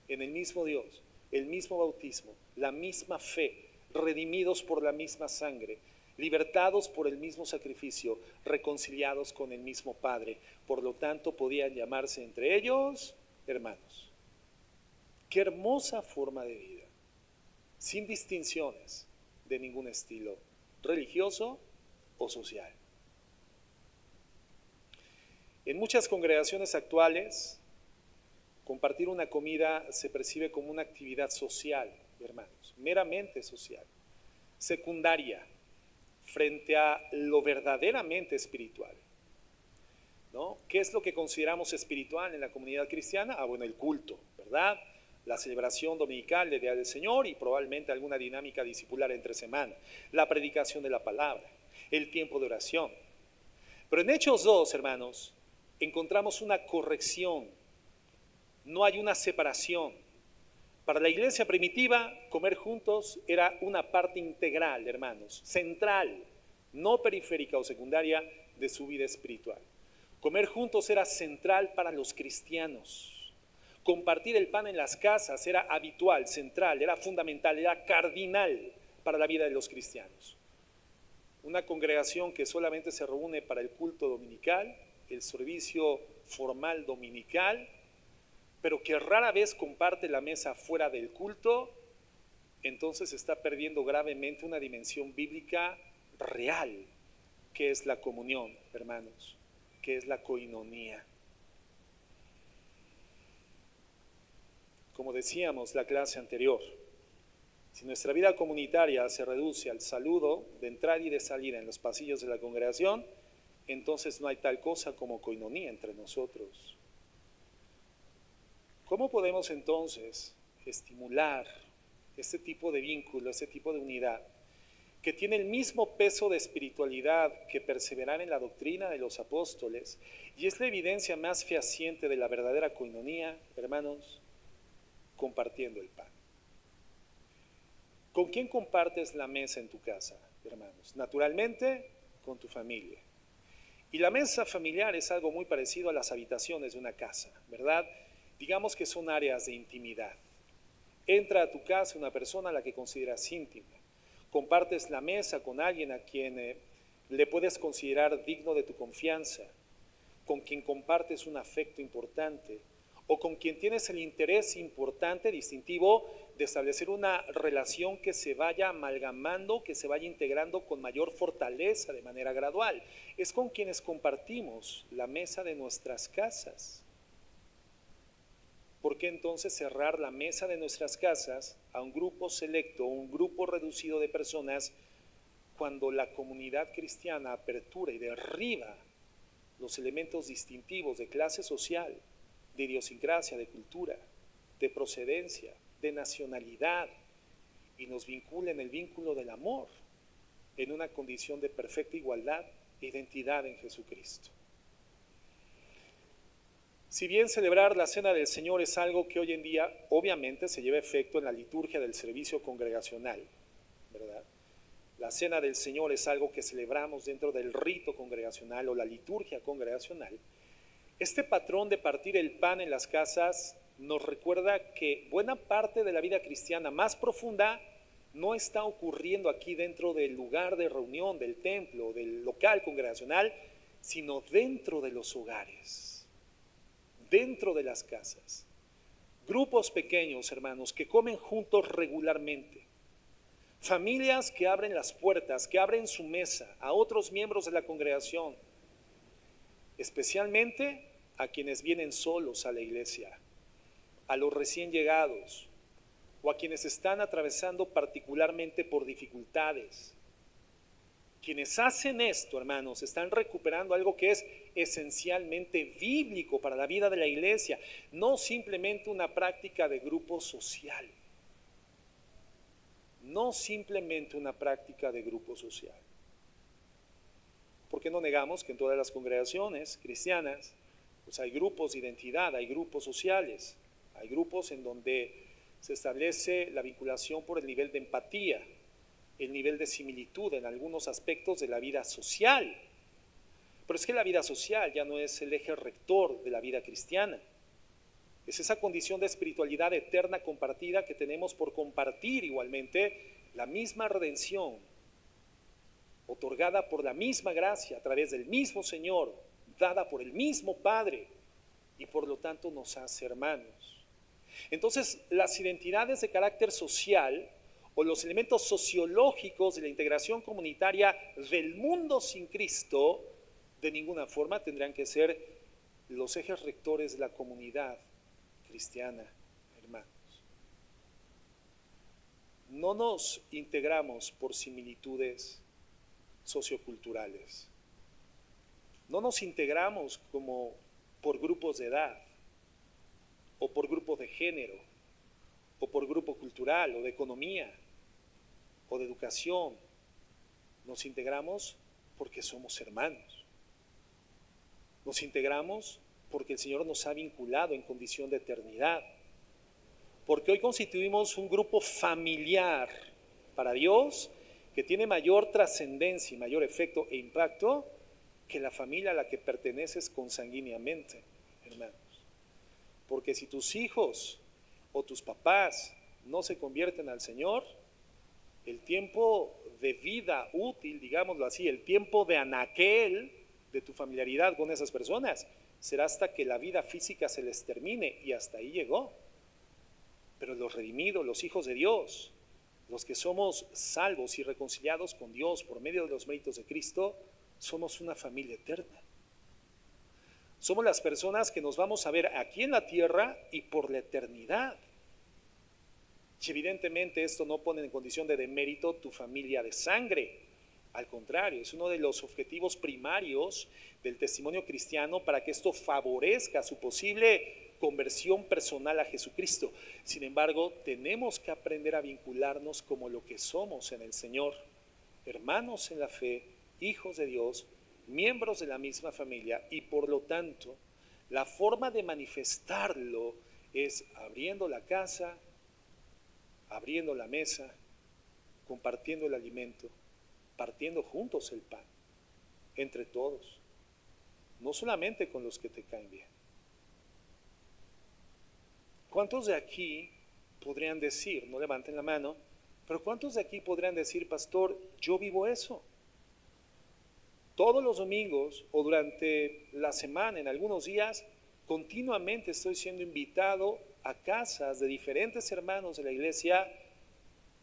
en el mismo Dios, el mismo bautismo, la misma fe, redimidos por la misma sangre, libertados por el mismo sacrificio, reconciliados con el mismo Padre. Por lo tanto, podían llamarse entre ellos hermanos. Qué hermosa forma de vida, sin distinciones de ningún estilo, religioso o social. En muchas congregaciones actuales, compartir una comida se percibe como una actividad social, hermanos, meramente social, secundaria, frente a lo verdaderamente espiritual, ¿no? ¿Qué es lo que consideramos espiritual en la comunidad cristiana? Bueno, el culto, ¿verdad? La celebración dominical del Día del Señor y probablemente alguna dinámica discipular entre semana, la predicación de la palabra, el tiempo de oración. Pero en Hechos 2, hermanos, encontramos una corrección, no hay una separación. Para la iglesia primitiva, comer juntos era una parte integral, hermanos, central, no periférica o secundaria de su vida espiritual. Comer juntos era central para los cristianos. Compartir el pan en las casas era habitual, central, era fundamental, era cardinal para la vida de los cristianos. Una congregación que solamente se reúne para el culto dominical, el servicio formal dominical, pero que rara vez comparte la mesa fuera del culto, entonces está perdiendo gravemente una dimensión bíblica real, que es la comunión, hermanos, que es la coinonía. Como decíamos la clase anterior, si nuestra vida comunitaria se reduce al saludo de entrada y de salida en los pasillos de la congregación, entonces no hay tal cosa como coinonía entre nosotros. ¿Cómo podemos entonces estimular este tipo de vínculo, este tipo de unidad, que tiene el mismo peso de espiritualidad que perseverar en la doctrina de los apóstoles, y es la evidencia más fehaciente de la verdadera coinonía, hermanos? Compartiendo el pan. ¿Con quién compartes la mesa en tu casa, hermanos? Naturalmente, con tu familia. Y la mesa familiar es algo muy parecido a las habitaciones de una casa, ¿verdad? Digamos que son áreas de intimidad. Entra a tu casa una persona a la que consideras íntima. Compartes la mesa con alguien a quien le puedes considerar digno de tu confianza, con quien compartes un afecto importante, o con quien tienes el interés importante, distintivo, de establecer una relación que se vaya amalgamando, que se vaya integrando con mayor fortaleza de manera gradual. Es con quienes compartimos la mesa de nuestras casas. ¿Por qué entonces cerrar la mesa de nuestras casas a un grupo selecto, un grupo reducido de personas, cuando la comunidad cristiana apertura y derriba los elementos distintivos de clase social, de idiosincrasia, de cultura, de procedencia, de nacionalidad, y nos vincula en el vínculo del amor, en una condición de perfecta igualdad e identidad en Jesucristo? Si bien celebrar la Cena del Señor es algo que hoy en día obviamente se lleva a efecto en la liturgia del servicio congregacional, ¿verdad? La Cena del Señor es algo que celebramos dentro del rito congregacional o la liturgia congregacional. Este patrón de partir el pan en las casas nos recuerda que buena parte de la vida cristiana más profunda no está ocurriendo aquí dentro del lugar de reunión, del templo, del local congregacional, sino dentro de los hogares, dentro de las casas. Grupos pequeños, hermanos, que comen juntos regularmente. Familias que abren las puertas, que abren su mesa a otros miembros de la congregación, especialmente a quienes vienen solos a la iglesia, a los recién llegados o a quienes están atravesando particularmente por dificultades. Quienes hacen esto, hermanos, están recuperando algo que es esencialmente bíblico para la vida de la iglesia, no simplemente una práctica de grupo social. No simplemente una práctica de grupo social. Porque no negamos que en todas las congregaciones cristianas pues hay grupos de identidad, hay grupos sociales, hay grupos en donde se establece la vinculación por el nivel de empatía, el nivel de similitud en algunos aspectos de la vida social. Pero es que la vida social ya no es el eje rector de la vida cristiana. Es esa condición de espiritualidad eterna compartida que tenemos por compartir igualmente la misma redención, otorgada por la misma gracia, a través del mismo Señor, dada por el mismo Padre, y por lo tanto nos hace hermanos. Entonces, las identidades de carácter social o los elementos sociológicos de la integración comunitaria del mundo sin Cristo, de ninguna forma tendrán que ser los ejes rectores de la comunidad cristiana, hermanos. No nos integramos por similitudes socioculturales. No nos integramos como por grupos de edad, o por grupo de género, o por grupo cultural, o de economía, o de educación. Nos integramos porque somos hermanos. Nos integramos porque el Señor nos ha vinculado en condición de eternidad. Porque hoy constituimos un grupo familiar para Dios que tiene mayor trascendencia y mayor efecto e impacto que la familia a la que perteneces consanguíneamente, hermanos. Porque si tus hijos o tus papás no se convierten al Señor, el tiempo de vida útil, digámoslo así, el tiempo de anaquel de tu familiaridad con esas personas será hasta que la vida física se les termine, y hasta ahí llegó. Pero los redimidos, los hijos de Dios, los que somos salvos y reconciliados con Dios por medio de los méritos de Cristo, somos una familia eterna. Somos las personas que nos vamos a ver aquí en la tierra y por la eternidad. Y evidentemente esto no pone en condición de demérito tu familia de sangre. Al contrario, es uno de los objetivos primarios del testimonio cristiano para que esto favorezca su posible conversión personal a Jesucristo. Sin embargo, tenemos que aprender a vincularnos como lo que somos en el Señor, hermanos en la fe, hijos de Dios, miembros de la misma familia, y por lo tanto, la forma de manifestarlo es abriendo la casa, abriendo la mesa, compartiendo el alimento, partiendo juntos el pan, entre todos, no solamente con los que te caen bien. ¿Cuántos de aquí podrían decir, no levanten la mano, pero cuántos de aquí podrían decir, pastor, yo vivo eso? Todos los domingos o durante la semana, en algunos días, continuamente estoy siendo invitado a casas de diferentes hermanos de la iglesia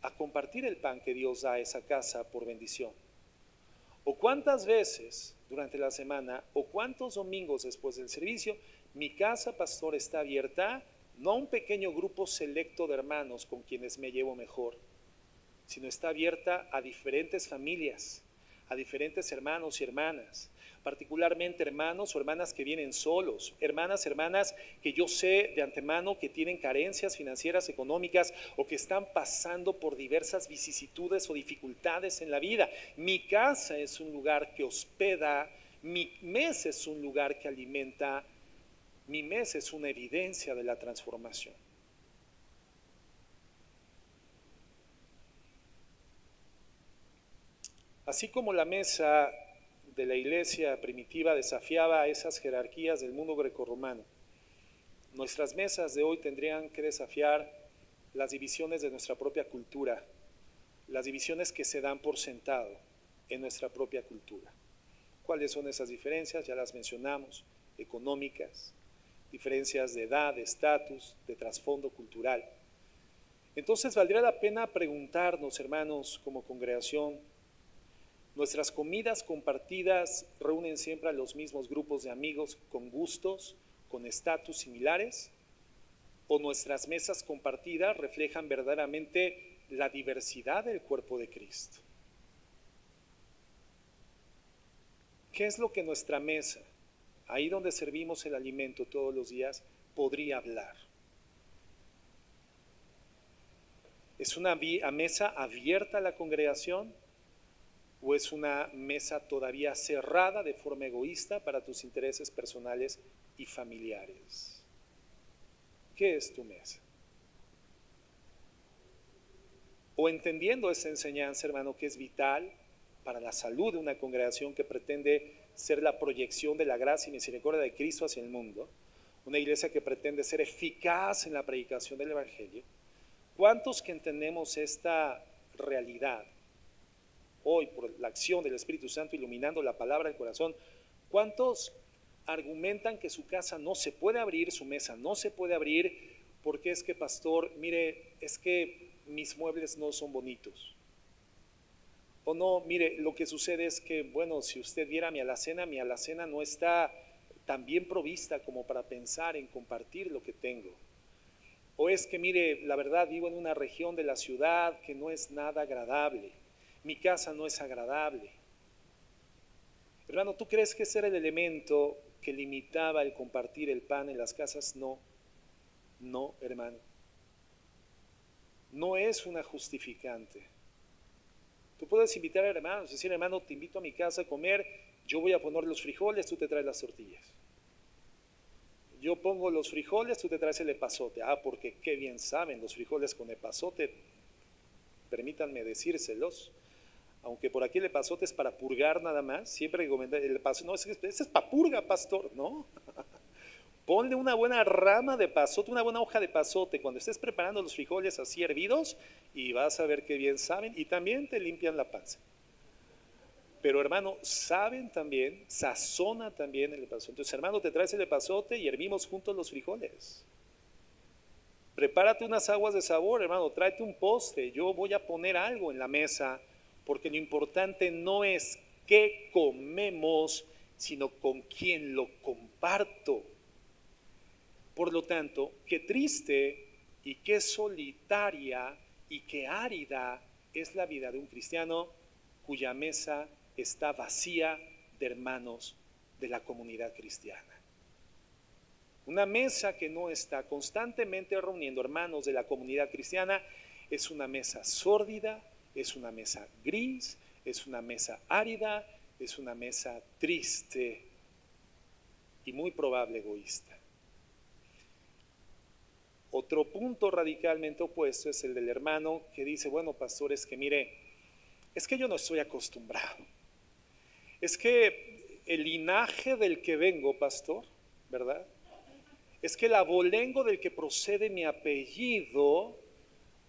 a compartir el pan que Dios da a esa casa por bendición. O cuántas veces durante la semana o cuántos domingos después del servicio mi casa, pastor, está abierta no a un pequeño grupo selecto de hermanos con quienes me llevo mejor, sino está abierta a diferentes familias, a diferentes hermanos y hermanas, particularmente hermanos o hermanas que vienen solos, hermanas que yo sé de antemano que tienen carencias financieras, económicas, o que están pasando por diversas vicisitudes o dificultades en la vida. Mi casa es un lugar que hospeda, mi mesa es un lugar que alimenta, mi mesa es una evidencia de la transformación. Así como la mesa de la iglesia primitiva desafiaba a esas jerarquías del mundo grecorromano, nuestras mesas de hoy tendrían que desafiar las divisiones de nuestra propia cultura, las divisiones que se dan por sentado en nuestra propia cultura. ¿Cuáles son esas diferencias? Ya las mencionamos: económicas, diferencias de edad, de estatus, de trasfondo cultural. Entonces valdría la pena preguntarnos, hermanos, como congregación, ¿nuestras comidas compartidas reúnen siempre a los mismos grupos de amigos con gustos, con estatus similares? ¿O nuestras mesas compartidas reflejan verdaderamente la diversidad del cuerpo de Cristo? ¿Qué es lo que nuestra mesa, ahí donde servimos el alimento todos los días, podría hablar? ¿Es una mesa abierta a la congregación? ¿O es una mesa todavía cerrada de forma egoísta para tus intereses personales y familiares? ¿Qué es tu mesa? O entendiendo esa enseñanza, hermano, que es vital para la salud de una congregación que pretende ser la proyección de la gracia y misericordia de Cristo hacia el mundo, una iglesia que pretende ser eficaz en la predicación del Evangelio. ¿Cuántos que entendemos esta realidad hoy por la acción del Espíritu Santo iluminando la palabra del corazón, ¿cuántos argumentan que su casa no se puede abrir, su mesa no se puede abrir, porque es que, pastor, mire, es que mis muebles no son bonitos? O no, mire, lo que sucede es que, bueno, si usted viera mi alacena no está tan bien provista como para pensar en compartir lo que tengo. O es que, mire, la verdad vivo en una región de la ciudad que no es nada agradable. Mi casa no es agradable. Hermano, ¿tú crees que ese era el elemento que limitaba el compartir el pan en las casas? No, no, hermano. No es una justificante. Tú puedes invitar a hermanos, decir, hermano, te invito a mi casa a comer, yo voy a poner los frijoles, tú te traes las tortillas. Yo pongo los frijoles, tú te traes el epazote. Ah, porque qué bien saben los frijoles con epazote, permítanme decírselos. Aunque por aquí el epazote es para purgar nada más, siempre recomendé el epazote, no, ese es para purga, pastor, no. Ponle una buena rama de epazote, una buena hoja de epazote cuando estés preparando los frijoles así hervidos y vas a ver qué bien saben y también te limpian la panza. Pero hermano, saben también, sazona también el epazote. Entonces, hermano, te traes el epazote y hervimos juntos los frijoles. Prepárate unas aguas de sabor, hermano, tráete un postre. Yo voy a poner algo en la mesa, porque lo importante no es qué comemos, sino con quién lo comparto. Por lo tanto, qué triste y qué solitaria y qué árida es la vida de un cristiano cuya mesa está vacía de hermanos de la comunidad cristiana. Una mesa que no está constantemente reuniendo hermanos de la comunidad cristiana es una mesa sórdida, es una mesa gris, es una mesa árida, es una mesa triste y muy probable egoísta. Otro punto radicalmente opuesto es el del hermano que dice, bueno, pastor, es que mire, es que yo no estoy acostumbrado. Es que el linaje del que vengo, pastor, ¿verdad? Es que el abolengo del que procede mi apellido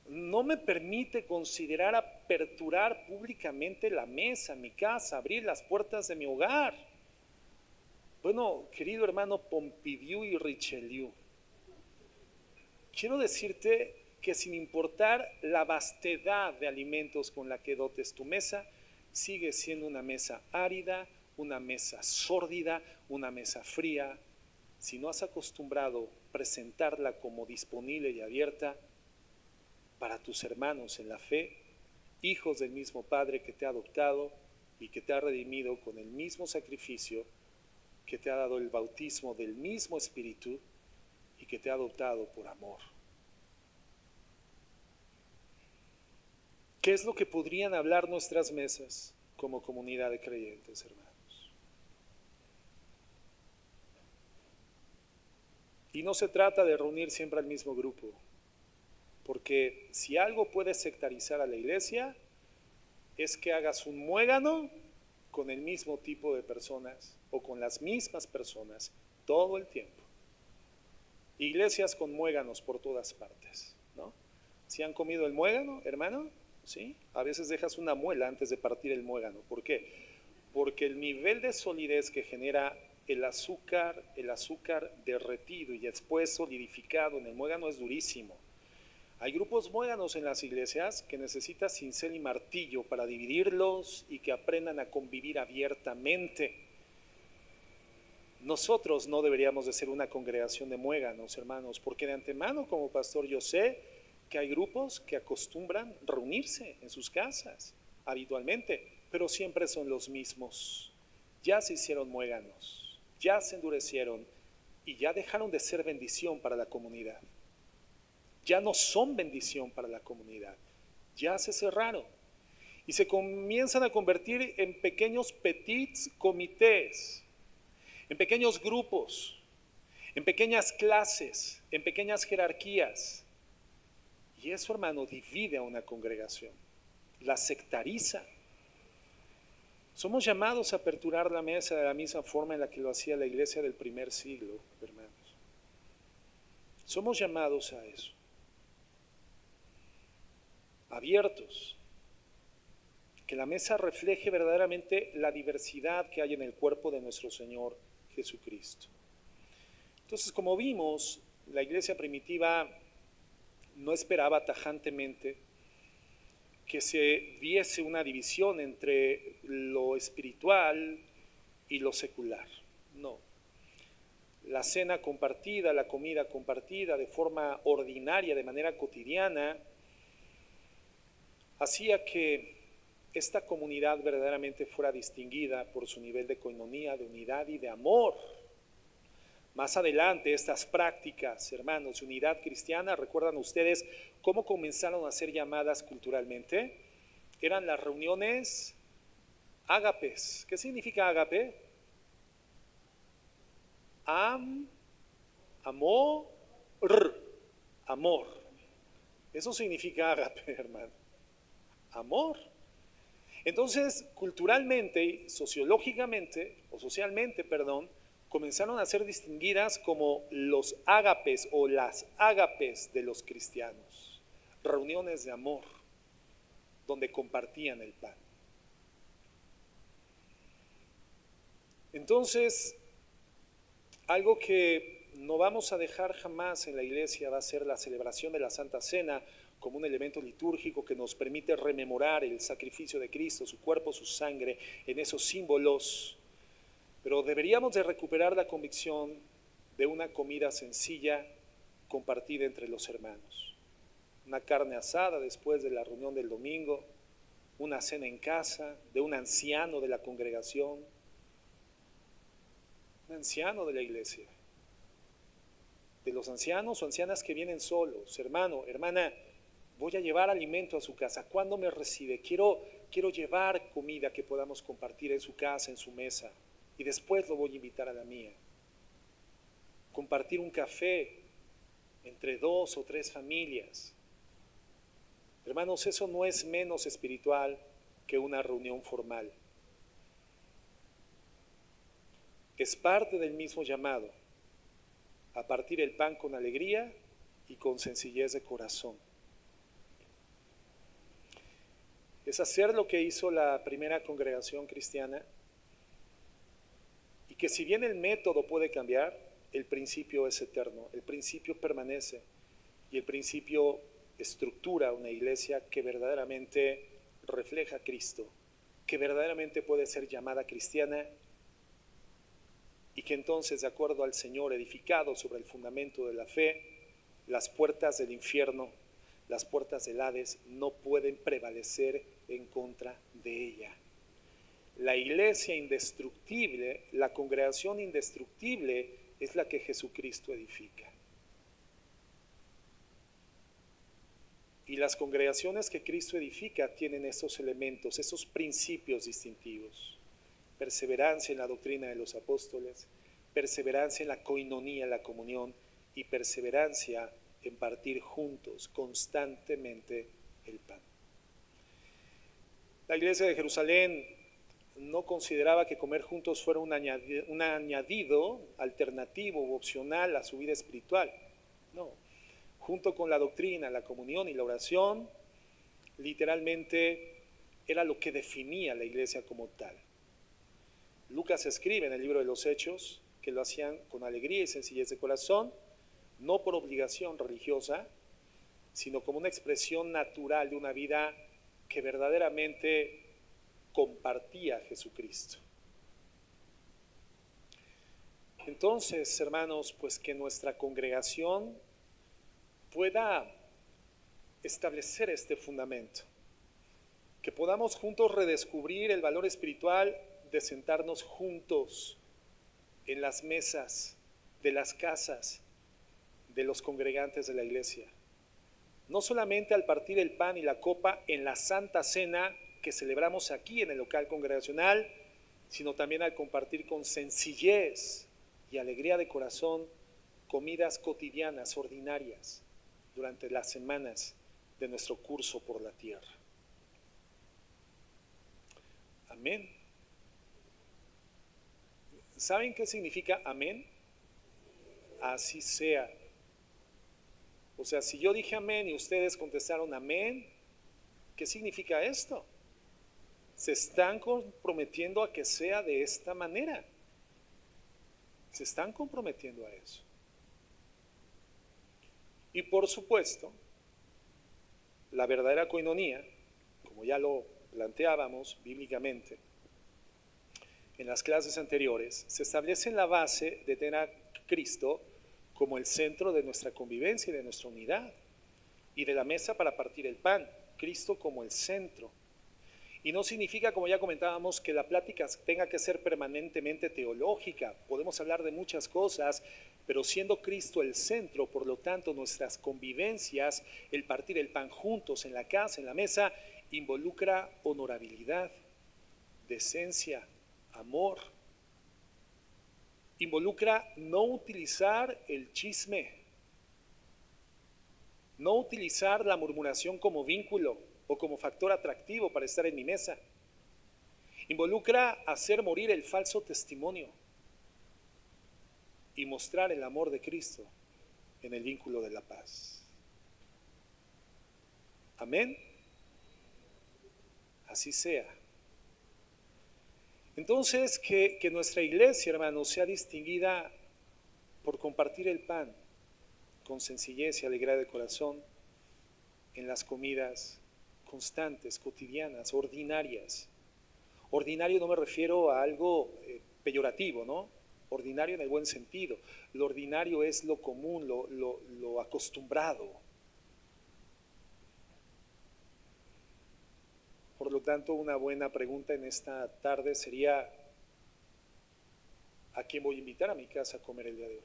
no me permite considerar aperturar públicamente la mesa, mi casa, abrir las puertas de mi hogar. Bueno, querido hermano Pompidou y Richelieu, quiero decirte que sin importar la vastedad de alimentos con la que dotes tu mesa, sigue siendo una mesa árida, una mesa sórdida, una mesa fría. Si no has acostumbrado presentarla como disponible y abierta para tus hermanos en la fe, hijos del mismo Padre que te ha adoptado y que te ha redimido con el mismo sacrificio, que te ha dado el bautismo del mismo Espíritu y que te ha adoptado por amor. ¿Qué es lo que podrían hablar nuestras mesas como comunidad de creyentes, hermanos? Y no se trata de reunir siempre al mismo grupo, porque si algo puede sectarizar a la iglesia, es que hagas un muégano con el mismo tipo de personas o con las mismas personas todo el tiempo. Iglesias con muéganos por todas partes, ¿no? ¿Si han comido el muégano, hermano? ¿Sí? A veces dejas una muela antes de partir el muégano. ¿Por qué? Porque el nivel de solidez que genera el azúcar derretido y después solidificado en el muégano es durísimo. Hay grupos muéganos en las iglesias que necesitas cincel y martillo para dividirlos y que aprendan a convivir abiertamente. Nosotros no deberíamos de ser una congregación de muéganos, hermanos, porque de antemano como pastor yo sé que hay grupos que acostumbran reunirse en sus casas habitualmente, pero siempre son los mismos. Ya se hicieron muéganos, ya se endurecieron y ya dejaron de ser bendición para la comunidad. Ya no son bendición para la comunidad, ya se cerraron y se comienzan a convertir en pequeños petits comités, en pequeños grupos, en pequeñas clases, en pequeñas jerarquías. Y eso, hermano, divide a una congregación, la sectariza. Somos llamados a aperturar la mesa de la misma forma en la que lo hacía la iglesia del primer siglo, hermanos. Somos llamados a eso. Abiertos, que la mesa refleje verdaderamente la diversidad que hay en el cuerpo de nuestro Señor Jesucristo. Entonces, como vimos, la iglesia primitiva no esperaba tajantemente que se viese una división entre lo espiritual y lo secular. No. La cena compartida, la comida compartida de forma ordinaria, de manera cotidiana, hacía que esta comunidad verdaderamente fuera distinguida por su nivel de coinonía, de unidad y de amor. Más adelante, estas prácticas, hermanos, de unidad cristiana, ¿recuerdan ustedes cómo comenzaron a ser llamadas culturalmente? Eran las reuniones ágapes. ¿Qué significa ágape? Amor. Amor. Eso significa ágape, hermano. Amor. Entonces, culturalmente, sociológicamente, o socialmente, perdón, comenzaron a ser distinguidas como los ágapes o las ágapes de los cristianos, reuniones de amor, donde compartían el pan. Entonces, algo que no vamos a dejar jamás en la iglesia va a ser la celebración de la Santa Cena como un elemento litúrgico que nos permite rememorar el sacrificio de Cristo, su cuerpo, su sangre, en esos símbolos. Pero deberíamos de recuperar la convicción de una comida sencilla compartida entre los hermanos. Una carne asada después de la reunión del domingo, una cena en casa de un anciano de la congregación, un anciano de la iglesia. De los ancianos o ancianas que vienen solos, hermano, hermana, voy a llevar alimento a su casa. ¿Cuándo me recibe? Quiero llevar comida que podamos compartir en su casa, en su mesa. Y después lo voy a invitar a la mía. Compartir un café entre 2 o 3 familias. Hermanos, eso no es menos espiritual que una reunión formal. Es parte del mismo llamado a partir el pan con alegría y con sencillez de corazón. Es hacer lo que hizo la primera congregación cristiana, y que si bien el método puede cambiar, el principio es eterno, el principio permanece, y el principio estructura una iglesia que verdaderamente refleja a Cristo, que verdaderamente puede ser llamada cristiana, y que entonces, de acuerdo al Señor, edificado sobre el fundamento de la fe, las puertas del infierno, las puertas del Hades no pueden prevalecer en contra de ella. La iglesia indestructible, la congregación indestructible es la que Jesucristo edifica. Y las congregaciones que Cristo edifica tienen estos elementos, esos principios distintivos. Perseverancia en la doctrina de los apóstoles, perseverancia en la coinonía, la comunión, y perseverancia en partir juntos constantemente el pan. La iglesia de Jerusalén no consideraba que comer juntos fuera un añadido alternativo u opcional a su vida espiritual. No, junto con la doctrina, la comunión y la oración, literalmente era lo que definía la iglesia como tal. Lucas escribe en el libro de los Hechos que lo hacían con alegría y sencillez de corazón, no por obligación religiosa, sino como una expresión natural de una vida que verdaderamente compartía a Jesucristo. Entonces, hermanos, pues que nuestra congregación pueda establecer este fundamento, que podamos juntos redescubrir el valor espiritual de sentarnos juntos en las mesas de las casas de los congregantes de la iglesia. No solamente al partir el pan y la copa en la Santa Cena que celebramos aquí en el local congregacional, sino también al compartir con sencillez y alegría de corazón comidas cotidianas, ordinarias, durante las semanas de nuestro curso por la tierra. Amén. ¿Saben qué significa amén? Así sea. O sea, si yo dije amén y ustedes contestaron amén, ¿qué significa esto? se están comprometiendo a que sea de esta manera. Se están comprometiendo a eso. Y por supuesto, la verdadera coinonía, como ya lo planteábamos bíblicamente en las clases anteriores, se establece en la base de tener a Cristo como el centro de nuestra convivencia y de nuestra unidad, y de la mesa para partir el pan, Cristo como el centro. Y no significa, como ya comentábamos, que la plática tenga que ser permanentemente teológica. Podemos hablar de muchas cosas, pero siendo Cristo el centro, por lo tanto, nuestras convivencias, el partir el pan juntos en la casa, en la mesa, involucra honorabilidad, decencia, amor. Involucra no utilizar el chisme, no utilizar la murmuración como vínculo o como factor atractivo para estar en mi mesa. Involucra hacer morir el falso testimonio y mostrar el amor de Cristo en el vínculo de la paz. Amén. Así sea. Entonces, que nuestra iglesia, hermanos, sea distinguida por compartir el pan con sencillez y alegría de corazón en las comidas constantes, cotidianas, ordinarias. Ordinario no me refiero a algo peyorativo, ¿no? Ordinario en el buen sentido. Lo ordinario es lo común, lo acostumbrado. Por lo tanto, una buena pregunta en esta tarde sería: ¿a quién voy a invitar a mi casa a comer el día de hoy?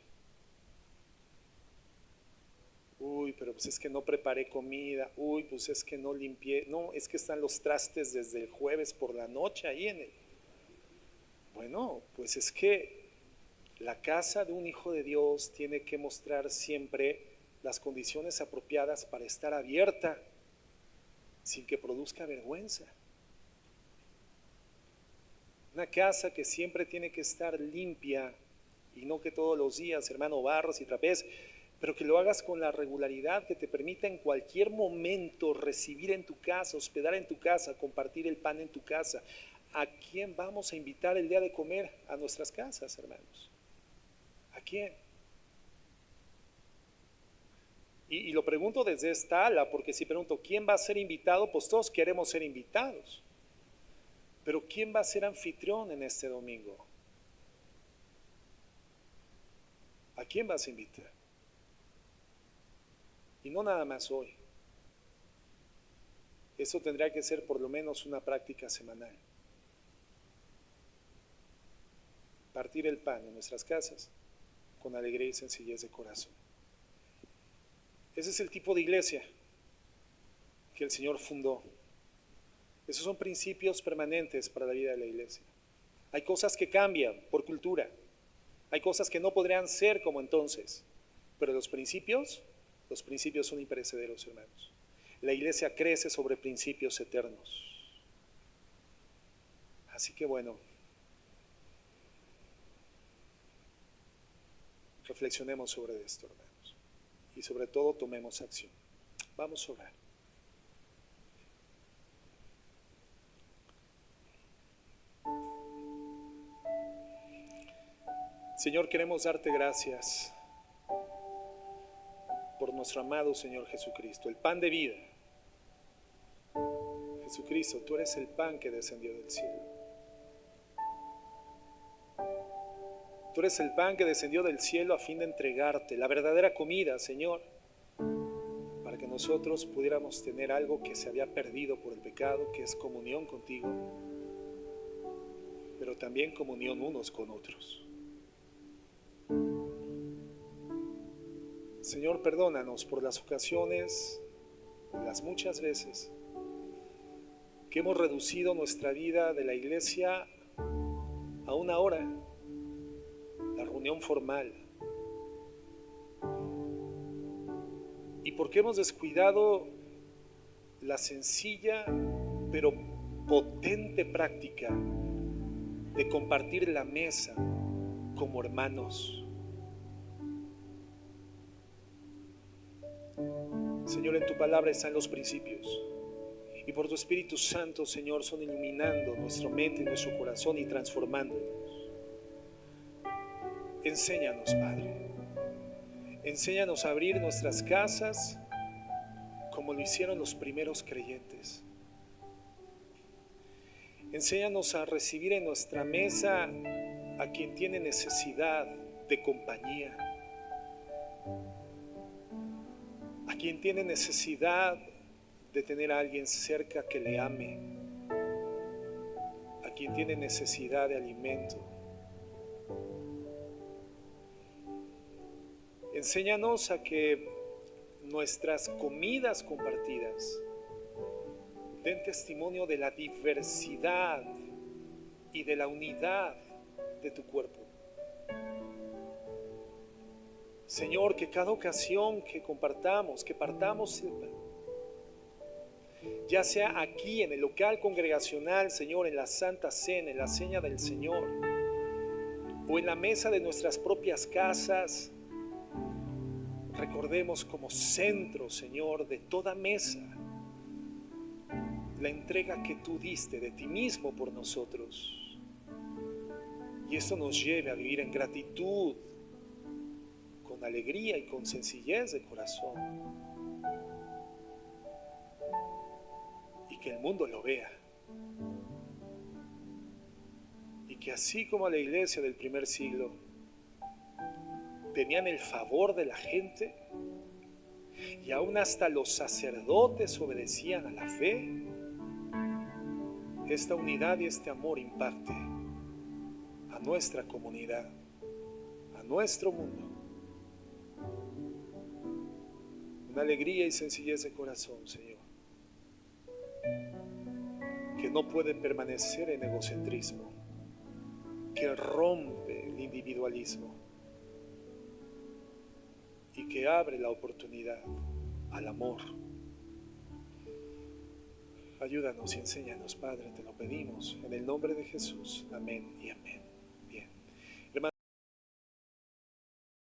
Uy, pero pues es que no preparé comida. Uy, pues es que no limpié. No, es que están los trastes desde el jueves por la noche ahí en el... Bueno, pues es que la casa de un hijo de Dios tiene que mostrar siempre las condiciones apropiadas para estar abierta sin que produzca vergüenza. Una casa que siempre tiene que estar limpia, y no que todos los días, hermano, barras y trapez, pero que lo hagas con la regularidad que te permita en cualquier momento recibir en tu casa, hospedar en tu casa, compartir el pan en tu casa. ¿A quién vamos a invitar el día de comer a nuestras casas, hermanos? ¿A quién? Y lo pregunto desde esta ala, porque si pregunto ¿quién va a ser invitado? Pues todos queremos ser invitados. Pero ¿quién va a ser anfitrión en este domingo? ¿A quién vas a invitar? Y no nada más hoy. Eso tendría que ser por lo menos una práctica semanal. Partir el pan en nuestras casas con alegría y sencillez de corazón. Ese es el tipo de iglesia que el Señor fundó. Esos son principios permanentes para la vida de la iglesia. Hay cosas que cambian por cultura. Hay cosas que no podrían ser como entonces. Pero los principios son imperecederos, hermanos. La iglesia crece sobre principios eternos. Así que bueno, reflexionemos sobre esto, hermanos. Y sobre todo tomemos acción. Vamos a orar. Señor, queremos darte gracias por nuestro amado Señor Jesucristo, el pan de vida. Jesucristo, tú eres el pan que descendió del cielo. Tú eres el pan que descendió del cielo a fin de entregarte la verdadera comida, Señor, para que nosotros pudiéramos tener algo que se había perdido por el pecado, que es comunión contigo, pero también comunión unos con otros. Señor, perdónanos por las ocasiones, las muchas veces que hemos reducido nuestra vida de la iglesia a una hora, la reunión formal, y porque hemos descuidado la sencilla pero potente práctica de compartir la mesa como hermanos. Señor, en tu palabra están los principios, y por tu Espíritu Santo, Señor, son iluminando nuestra mente y nuestro corazón y transformándonos. Enséñanos, Padre. Enséñanos a abrir nuestras casas como lo hicieron los primeros creyentes. Enséñanos a recibir en nuestra mesa a quien tiene necesidad de compañía, a quien tiene necesidad de tener a alguien cerca que le ame, a quien tiene necesidad de alimento. Enséñanos a que nuestras comidas compartidas den testimonio de la diversidad y de la unidad de tu cuerpo. Señor, que cada ocasión que compartamos, que partamos el pan, ya sea aquí en el local congregacional, Señor, en la Santa Cena, en la Cena del Señor, o en la mesa de nuestras propias casas, recordemos como centro, Señor, de toda mesa, la entrega que tú diste de ti mismo por nosotros. Y eso nos lleve a vivir en gratitud, con alegría y con sencillez de corazón. Y que el mundo lo vea. Y que así como la iglesia del primer siglo tenían el favor de la gente, y aún hasta los sacerdotes obedecían a la fe, esta unidad y este amor impacte a nuestra comunidad, a nuestro mundo. Una alegría y sencillez de corazón, Señor, que no puede permanecer en egocentrismo, que rompe el individualismo y que abre la oportunidad al amor. Ayúdanos y enséñanos, Padre, te lo pedimos en el nombre de Jesús. Amén y amén.